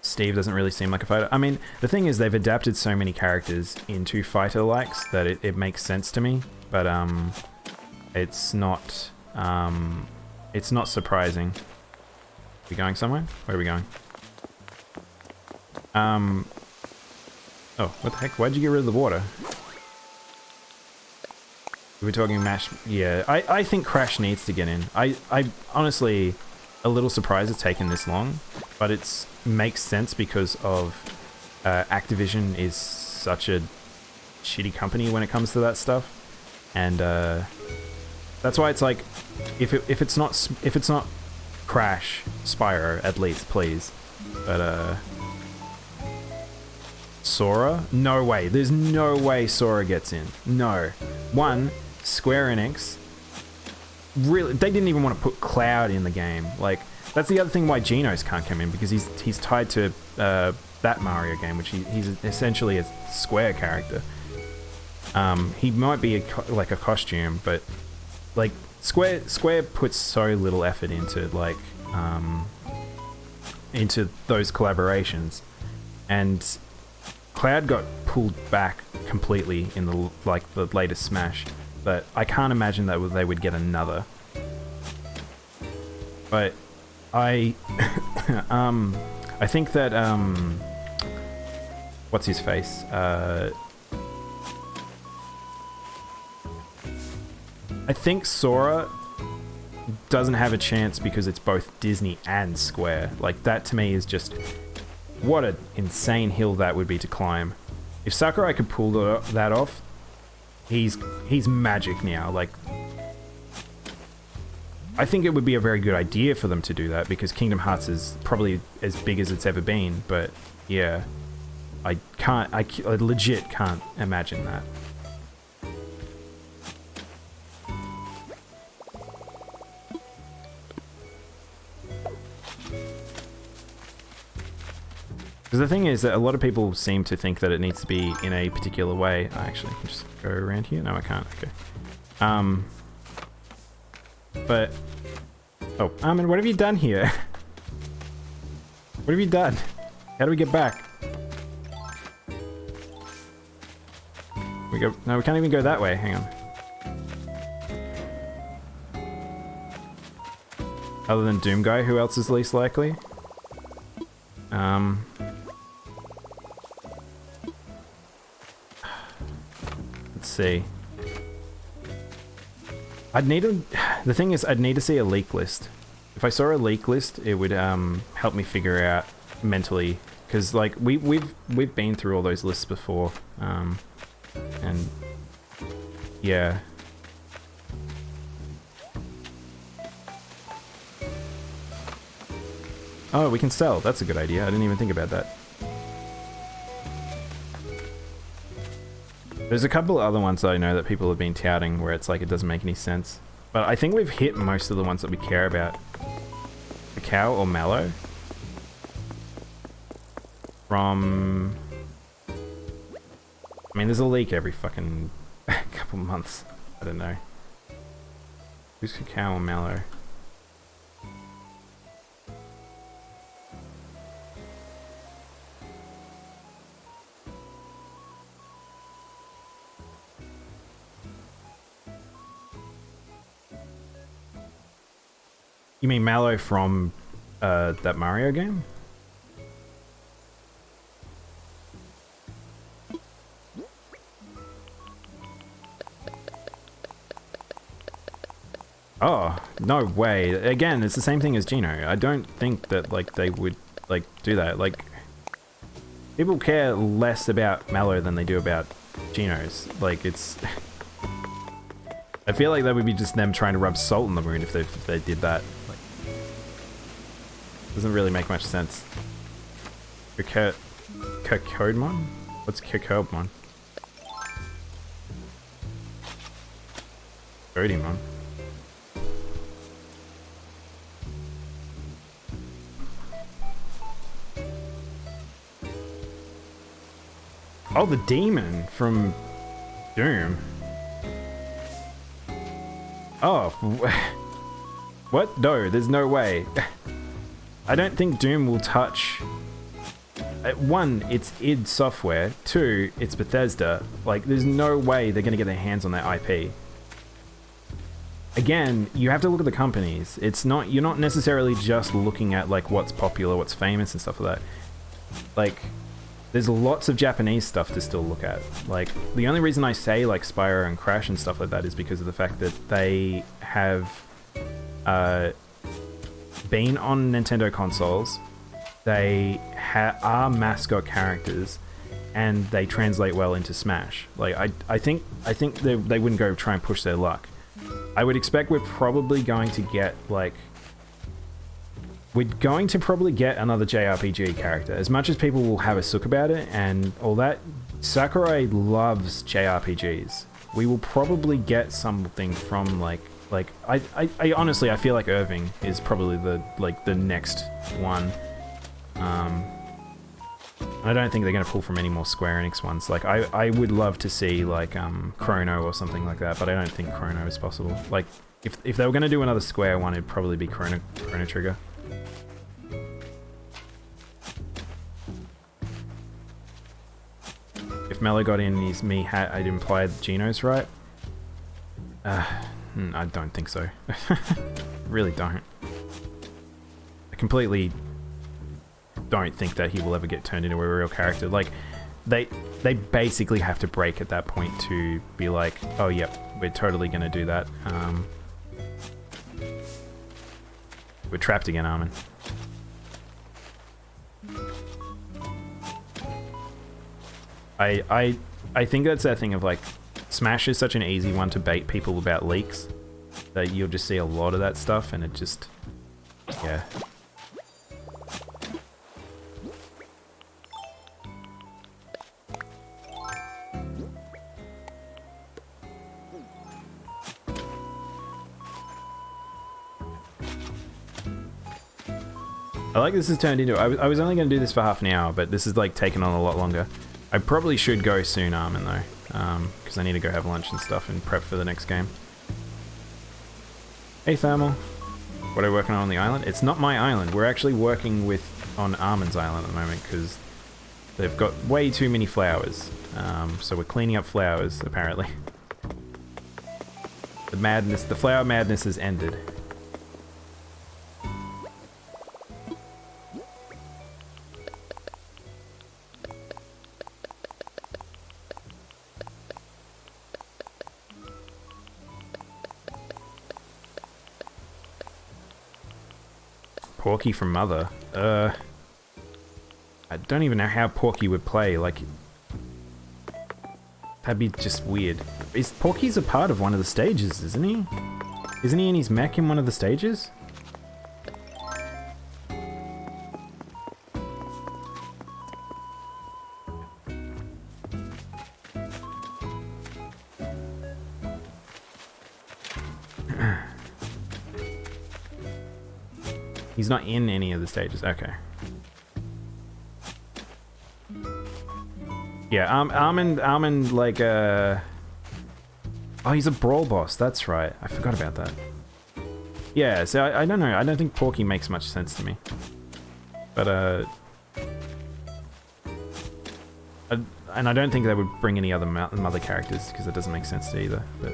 Steve doesn't really seem like a fighter. I mean, the thing is, they've adapted so many characters into fighter-likes that it makes sense to me. But it's not surprising. We going somewhere? Where are we going? Oh, what the heck? Why'd you get rid of the water? We're talking Mash. Yeah, I think Crash needs to get in. I honestly a little surprised it's taken this long, but it's makes sense because of Activision is such a shitty company when it comes to that stuff, and that's why it's like if it's not Crash, Spyro at least, please, but Sora? No way. There's no way Sora gets in. No. One, Square Enix, really, they didn't even want to put Cloud in the game. Like, that's the other thing why Genos can't come in, because he's tied to that Mario game, which he's essentially a Square character. He might be like a costume, but like Square puts so little effort into like into those collaborations, and Cloud got pulled back completely in the latest Smash, but I can't imagine that they would get another. But I I think that what's his face? I think Sora doesn't have a chance because it's both Disney and Square. Like, that to me is just what an insane hill that would be to climb. If Sakurai could pull that off, he's magic now. Like, I think it would be a very good idea for them to do that, because Kingdom Hearts is probably as big as it's ever been. But yeah, I legit can't imagine that. Because the thing is that a lot of people seem to think that it needs to be in a particular way. I actually can just go around here. No, I can't. Okay. But oh, Armin, what have you done here? What have you done? How do we get back? We go. No, we can't even go that way. Hang on. Other than Doom Guy, who else is least likely? Let's see. The thing is, I'd need to see a leak list. If I saw a leak list, it would help me figure out mentally, because like we've been through all those lists before, and yeah. Oh, we can sell. That's a good idea. I didn't even think about that. There's a couple other ones that I know that people have been touting where it's like it doesn't make any sense. But I think we've hit most of the ones that we care about. The cow or mallow? From... I mean, there's a leak every fucking couple months. I don't know. Who's cacao or mallow? You mean Mallow from that Mario game? Oh, no way. Again, it's the same thing as Geno. I don't think that like they would like do that. Like, people care less about Mallow than they do about Geno's. Like, it's I feel like that would be just them trying to rub salt in the wound if they did that. Like, doesn't really make much sense. Kokodmon? What's Kokodmon? Kodimon. Oh, the demon from Doom. Oh, what? No, there's no way. I don't think Doom will touch... One, it's id Software. Two, it's Bethesda. Like, there's no way they're gonna get their hands on that IP. Again, you have to look at the companies. It's not... You're not necessarily just looking at, like, what's popular, what's famous and stuff like that. Like... there's lots of Japanese stuff to still look at. Like, the only reason I say like Spyro and Crash and stuff like that is because of the fact that they have been on Nintendo consoles. They are mascot characters, and they translate well into Smash. Like, I think they wouldn't go try and push their luck. I would expect we're probably going to get like. We're going to probably get another JRPG character. As much as people will have a sook about it and all that, Sakurai loves JRPGs. We will probably get something from I honestly, I feel like Irving is probably the next one. I don't think they're going to pull from any more Square Enix ones. Like, I would love to see like Chrono or something like that, but I don't think Chrono is possible. Like, if they were going to do another Square one, it'd probably be Chrono Trigger. If Mello got in his Mii hat, I'd imply that Gino's right. I don't think so. Really don't. I completely don't think that he will ever get turned into a real character. Like, they basically have to break at that point to be like, oh yep, we're totally gonna do that. We're trapped again, Armin. I think that's that thing of like, Smash is such an easy one to bait people about leaks that you'll just see a lot of that stuff, and it just, yeah. I like this has turned into, I was only going to do this for half an hour, but this is like taken on a lot longer. I probably should go soon, Armin, though, because I need to go have lunch and stuff and prep for the next game. Hey, Thermal. What are we working on the island? It's not my island. We're actually working on Armin's island at the moment, because they've got way too many flowers. So we're cleaning up flowers, apparently. The flower madness has ended. Porky from Mother. I don't even know how Porky would play. Like, that'd be just weird. Porky's a part of one of the stages, isn't he? Isn't he in his mech in one of the stages? He's not in any of the stages. Okay. Yeah, Armin, like, oh, he's a brawl boss. That's right. I forgot about that. Yeah, so I don't know. I don't think Porky makes much sense to me. But, and I don't think they would bring any other mother characters, because it doesn't make sense to either. But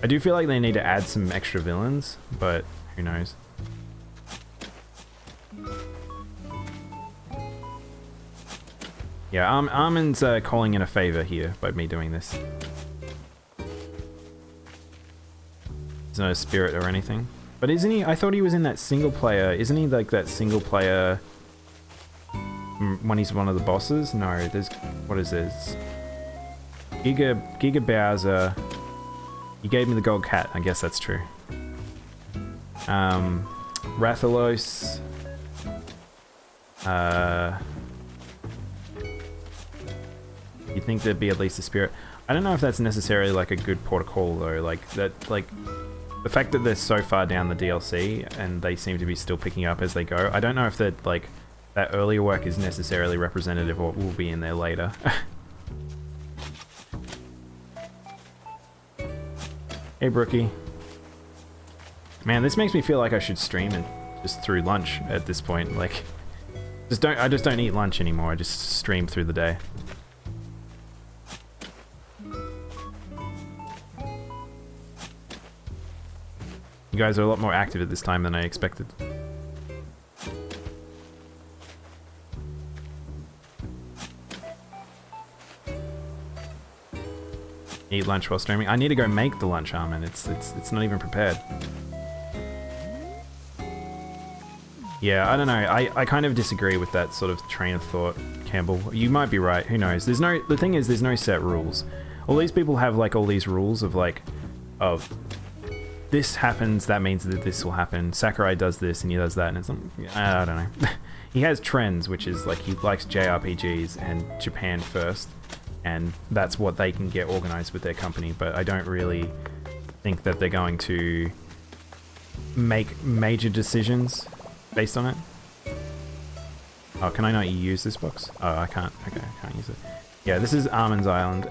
I do feel like they need to add some extra villains, but who knows. Yeah, Armin's calling in a favor here by me doing this. There's no spirit or anything. But isn't he? I thought he was in that single player. Isn't he like that single player when he's one of the bosses? No, there's... What is this? Giga Bowser. You gave me the gold cat. I guess that's true. Rathalos. You'd think there'd be at least a spirit. I don't know if that's necessarily like a good protocol though. Like that, like the fact that they're so far down the DLC and they seem to be still picking up as they go. I don't know if that like that earlier work is necessarily representative of what will be in there later. Hey Brookie. Man, this makes me feel like I should stream and just through lunch at this point. Like, I just don't eat lunch anymore. I just stream through the day. You guys are a lot more active at this time than I expected. Eat lunch while streaming. I need to go make the lunch, Armin. It's not even prepared. Yeah, I don't know. I kind of disagree with that sort of train of thought, Campbell. You might be right. Who knows? The thing is, there's no set rules. All these people have like all these rules of like, this happens, that means that this will happen. Sakurai does this and he does that, and it's like, I don't know. He has trends, which is like he likes JRPGs and Japan first, and that's what they can get organized with their company. But I don't really think that they're going to make major decisions based on it. Oh, can I not use this box? Oh, I can't. Okay, I can't use it. Yeah, this is Armin's island.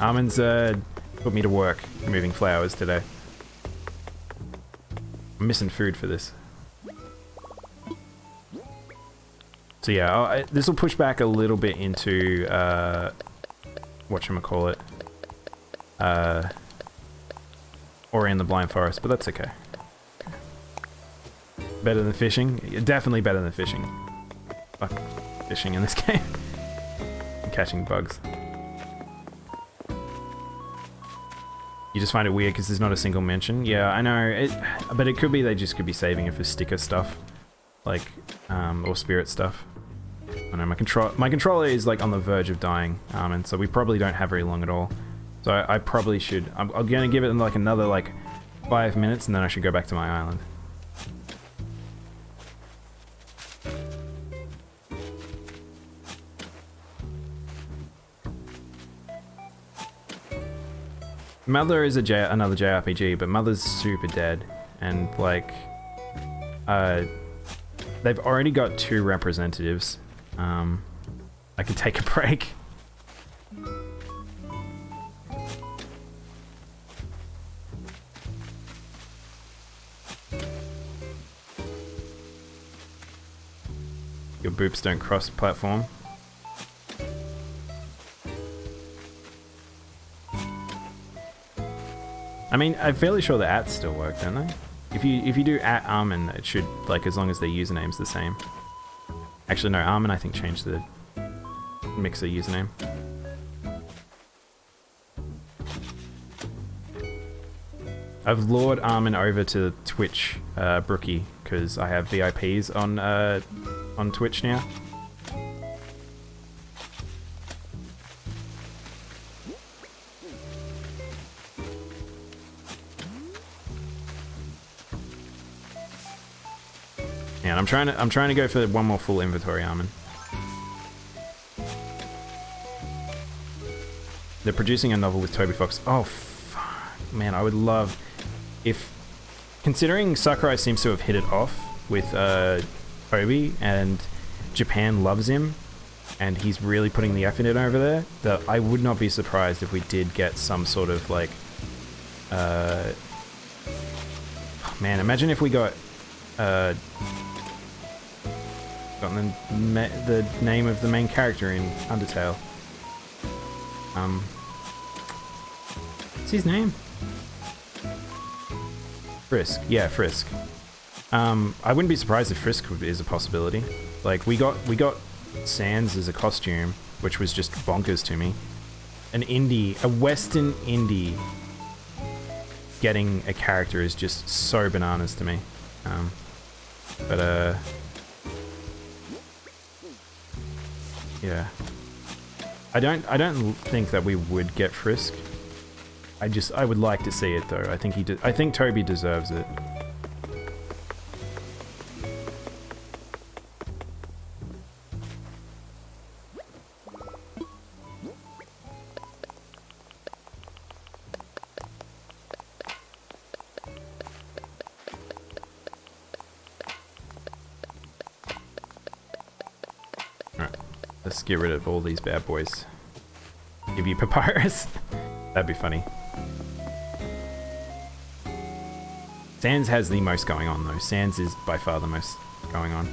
Armin's put me to work moving flowers today. I'm missing food for this. So yeah, this will push back a little bit into whatchamacallit, Ori and the Blind Forest, but that's okay. Better than fishing? Definitely better than fishing. Fuck fishing in this game. And catching bugs. You just find it weird because there's not a single mention. Yeah, I know. But it could be they just could be saving it for sticker stuff, like or spirit stuff. I know my controller is like on the verge of dying, and so we probably don't have very long at all. So I probably should. I'm gonna give it like another like 5 minutes, and then I should go back to my island. Mother is another JRPG, but Mother's super dead, and like, they've already got 2 representatives. I could take a break. Your boops don't cross platform. I mean, I'm fairly sure the ats still work, don't they? If you do @Armin, it should, like, as long as their username's the same. Actually, no, Armin I think changed the Mixer username. I've lured Armin over to Twitch, Brookie, because I have VIPs on Twitch now. And I'm trying to go for one more full inventory, Armin. They're producing a novel with Toby Fox. Oh, fuck. Man, I would love if, considering Sakurai seems to have hit it off with Toby, and Japan loves him, and he's really putting the effort in over there, that I would not be surprised if we did get some sort of like, man, imagine if we got the name of the main character in Undertale. What's his name? Frisk. Yeah, Frisk. I wouldn't be surprised if Frisk is a possibility. Like, we got Sans as a costume, which was just bonkers to me. A Western indie getting a character is just so bananas to me. Yeah. I don't think that we would get Frisk. I would like to see it though. I think Toby deserves it. Let's get rid of all these bad boys. Give you Papyrus. That'd be funny. Sans has the most going on though. Sans is by far the most going on.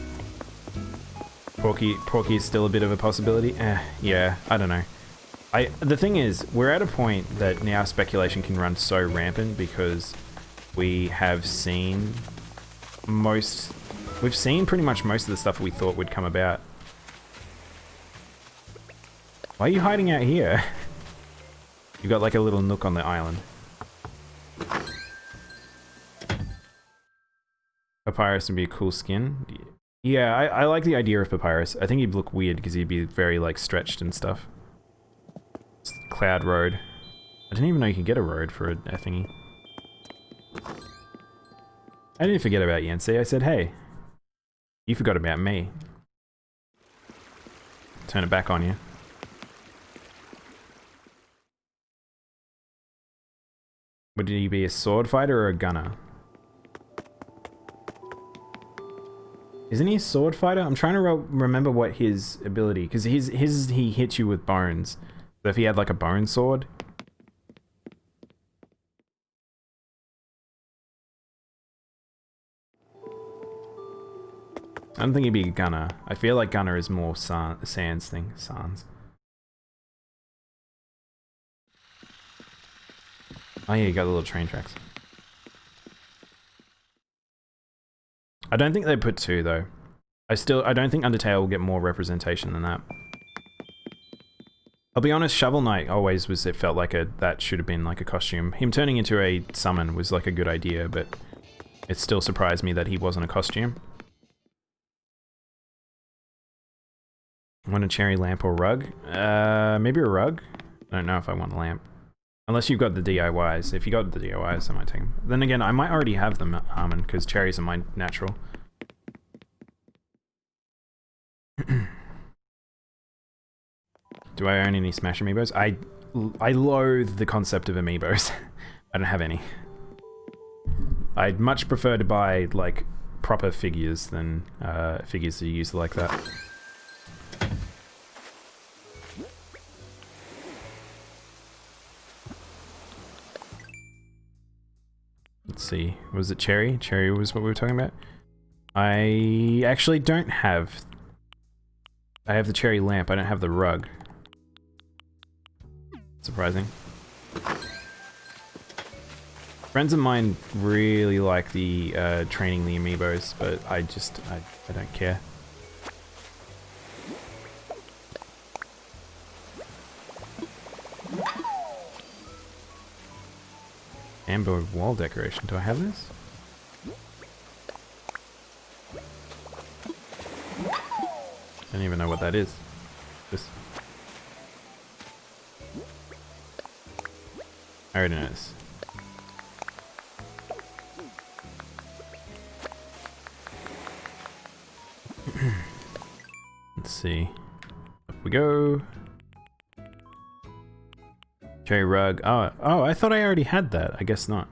Porky is still a bit of a possibility. Yeah, I don't know. The thing is, we're at a point that now speculation can run so rampant because we have seen we've seen pretty much most of the stuff we thought would come about. Why are you hiding out here? You got like a little nook on the island. Papyrus would be a cool skin. Yeah, I like the idea of Papyrus. I think he'd look weird because he'd be very like stretched and stuff. Cloud Road. I didn't even know you could get a road for a thingy. I didn't forget about Yancy. I said, hey, you forgot about me. Turn it back on you. Would he be a sword fighter or a gunner? Isn't he a sword fighter? I'm trying to remember what his ability, because he hits you with bones. So if he had like a bone sword. I don't think he'd be a gunner. I feel like gunner is more Sans thing. Sans. Oh yeah, you got the little train tracks. I don't think they put 2 though. I don't think Undertale will get more representation than that. I'll be honest, Shovel Knight always was, it felt like that should have been like a costume. Him turning into a summon was like a good idea, but it still surprised me that he wasn't a costume. Want a cherry lamp or rug? Maybe a rug? I don't know if I want a lamp. Unless you've got the DIYs. If you got the DIYs, I might take them. Then again, I might already have them, Harmon, because cherries are my natural. Do I own any Smash Amiibos? I loathe the concept of Amiibos. I don't have any. I'd much prefer to buy, like, proper figures than figures that you use like that. Let's see, was it Cherry? Cherry was what we were talking about? I actually don't have... I have the cherry lamp, I don't have the rug. Surprising. Friends of mine really like the training the amiibos, but I don't care. Amber wall decoration. Do I have this? I don't even know what that is. This. I already know this. Let's see. Up we go. Cherry rug. Oh, I thought I already had that. I guess not.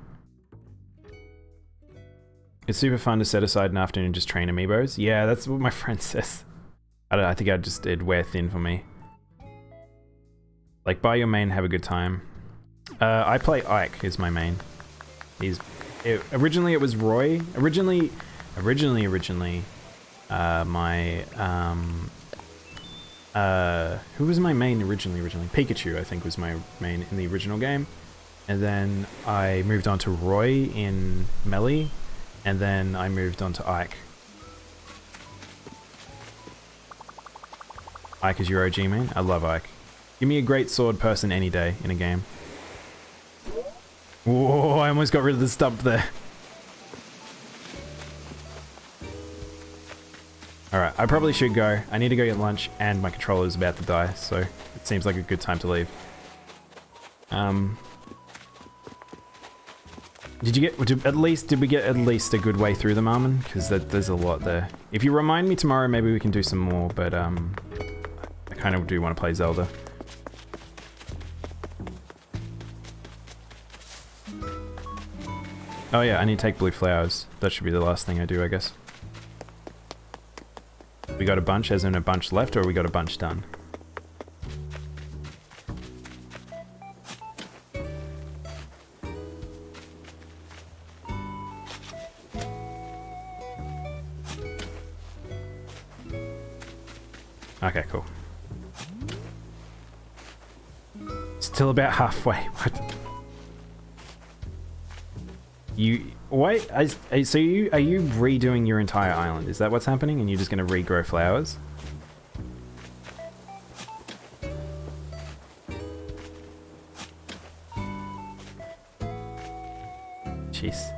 It's super fun to set aside an afternoon and just train amiibos. Yeah, that's what my friend says. I think it'd wear thin for me. Like, buy your main, have a good time. I play Ike is my main. Originally it was Roy. Originally, who was my main originally? Pikachu, I think, was my main in the original game. And then I moved on to Roy in Melee. And then I moved on to Ike. Ike is your OG main? I love Ike. Give me a great sword person any day in a game. Whoa, I almost got rid of the stump there. Alright, I probably should go. I need to go get lunch, and my controller's about to die, so it seems like a good time to leave. Did we get at least a good way through them, Armin? Because there's a lot there. If you remind me tomorrow, maybe we can do some more, but I kind of do want to play Zelda. Oh yeah, I need to take blue flowers. That should be the last thing I do, I guess. We got a bunch, as in a bunch left, or we got a bunch done? Okay, cool. Still about halfway. What? So are you redoing your entire island? Is that what's happening? And you're just gonna regrow flowers? Jeez.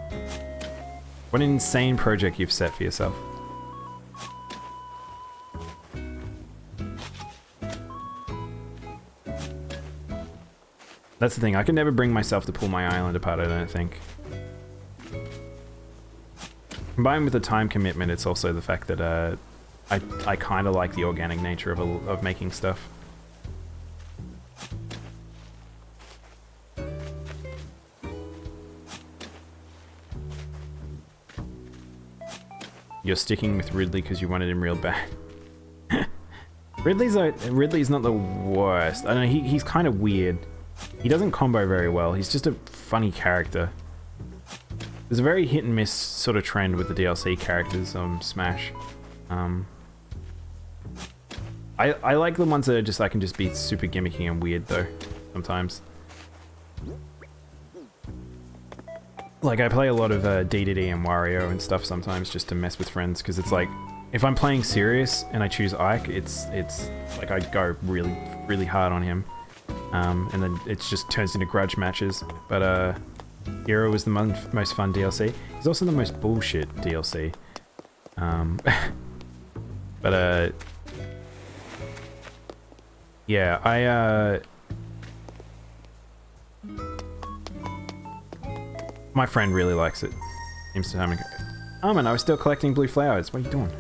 What an insane project you've set for yourself. That's the thing, I can never bring myself to pull my island apart, I don't think. Combined with the time commitment, it's also the fact that I kind of like the organic nature of making stuff. You're sticking with Ridley because you wanted him real bad. Ridley's not the worst. I know he's kind of weird. He doesn't combo very well. He's just a funny character. There's a very hit and miss sort of trend with the DLC characters on Smash. I like the ones that are just I can just be super gimmicky and weird though, sometimes. Like I play a lot of DDD and Wario and stuff sometimes just to mess with friends because it's like if I'm playing serious and I choose Ike, it's like I go really hard on him, and then it just turns into grudge matches. But Hero was the most fun DLC. He's also the most bullshit DLC. But yeah, my friend really likes it. Seems to have Armin, I was still collecting blue flowers. What are you doing?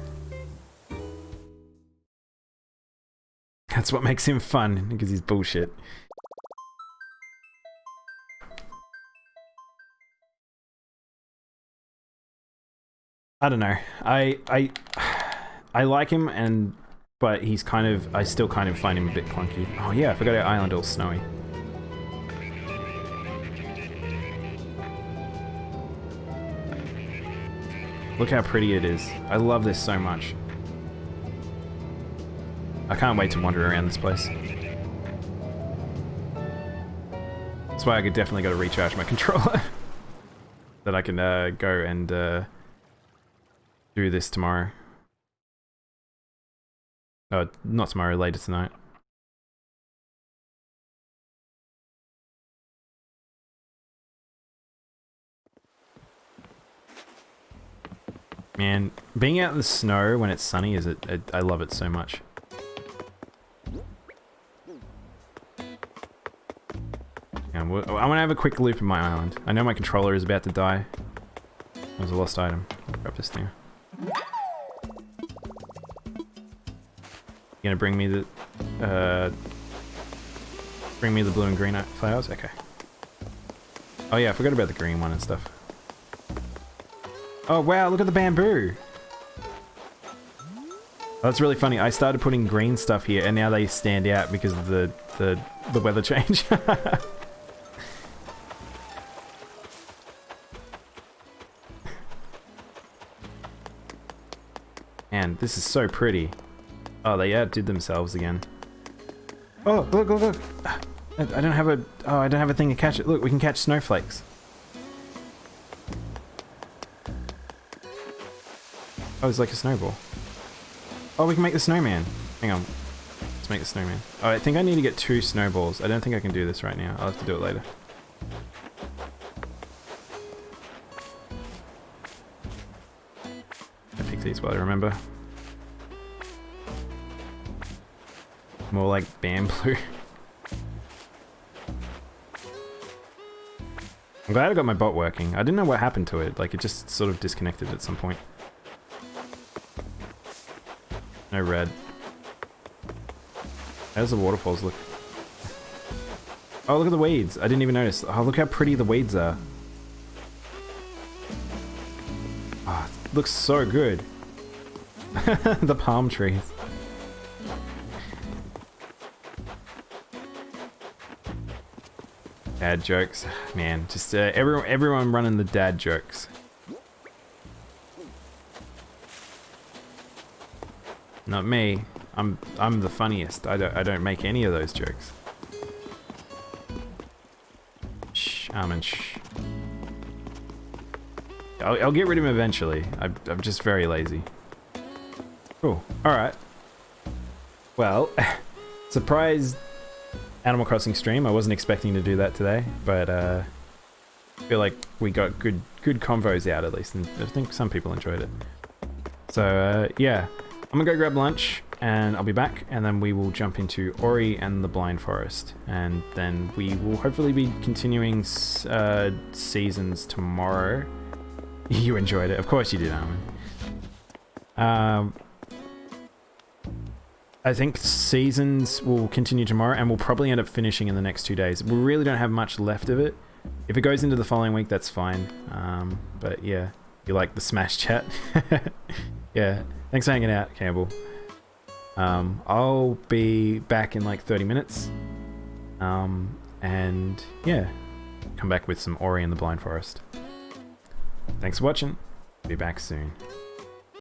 That's what makes him fun, because he's bullshit. I don't know. I like him, but he's kind of... I still kind of find him a bit clunky. Oh yeah, I forgot our island all snowy. Look how pretty it is. I love this so much. I can't wait to wander around this place. That's why I definitely got to recharge my controller. That I can go and do this tomorrow. Not tomorrow, later tonight. Man, being out in the snow when it's sunny I love it so much. Yeah, I'm gonna have a quick loop in my island. I know my controller is about to die. That was a lost item. I'll grab this thing. You gonna bring me the blue and green flowers? Okay. Oh yeah, I forgot about the green one and stuff. Oh wow, look at the bamboo! That's really funny. I started putting green stuff here and now they stand out because of the weather change. Man, this is so pretty. Oh, they outdid themselves again. Oh, look, look, look! I don't have a thing to catch it. Look, we can catch snowflakes. Oh, it's like a snowball. Oh, we can make the snowman. Hang on. Let's make the snowman. Oh, I think I need to get 2 snowballs. I don't think I can do this right now. I'll have to do it later. I picked these while I remember. More like bamboo. I'm glad I got my bot working. I didn't know what happened to it. Like, it just sort of disconnected at some point. No red. How's the waterfalls look? Oh, look at the weeds. I didn't even notice. Oh, look how pretty the weeds are. Oh, it looks so good. The palm trees. Dad jokes. Man, just everyone running the dad jokes. Not me. I'm the funniest. I don't make any of those jokes. Shh, Armin, shh. I'll get rid of him eventually. I'm just very lazy. Cool. Alright. Well, surprise Animal Crossing stream. I wasn't expecting to do that today, but feel like we got good convos out at least, and I think some people enjoyed it. So yeah, I'm gonna go grab lunch, and I'll be back, and then we will jump into Ori and the Blind Forest, and then we will hopefully be continuing seasons tomorrow. You enjoyed it, of course you did, Armin. I think seasons will continue tomorrow, and we'll probably end up finishing in the next 2 days. We really don't have much left of it. If it goes into the following week, that's fine. But yeah, you like the Smash chat? Yeah, thanks for hanging out, Campbell. I'll be back in like 30 minutes. And yeah, come back with some Ori and the Blind Forest. Thanks for watching. Be back soon.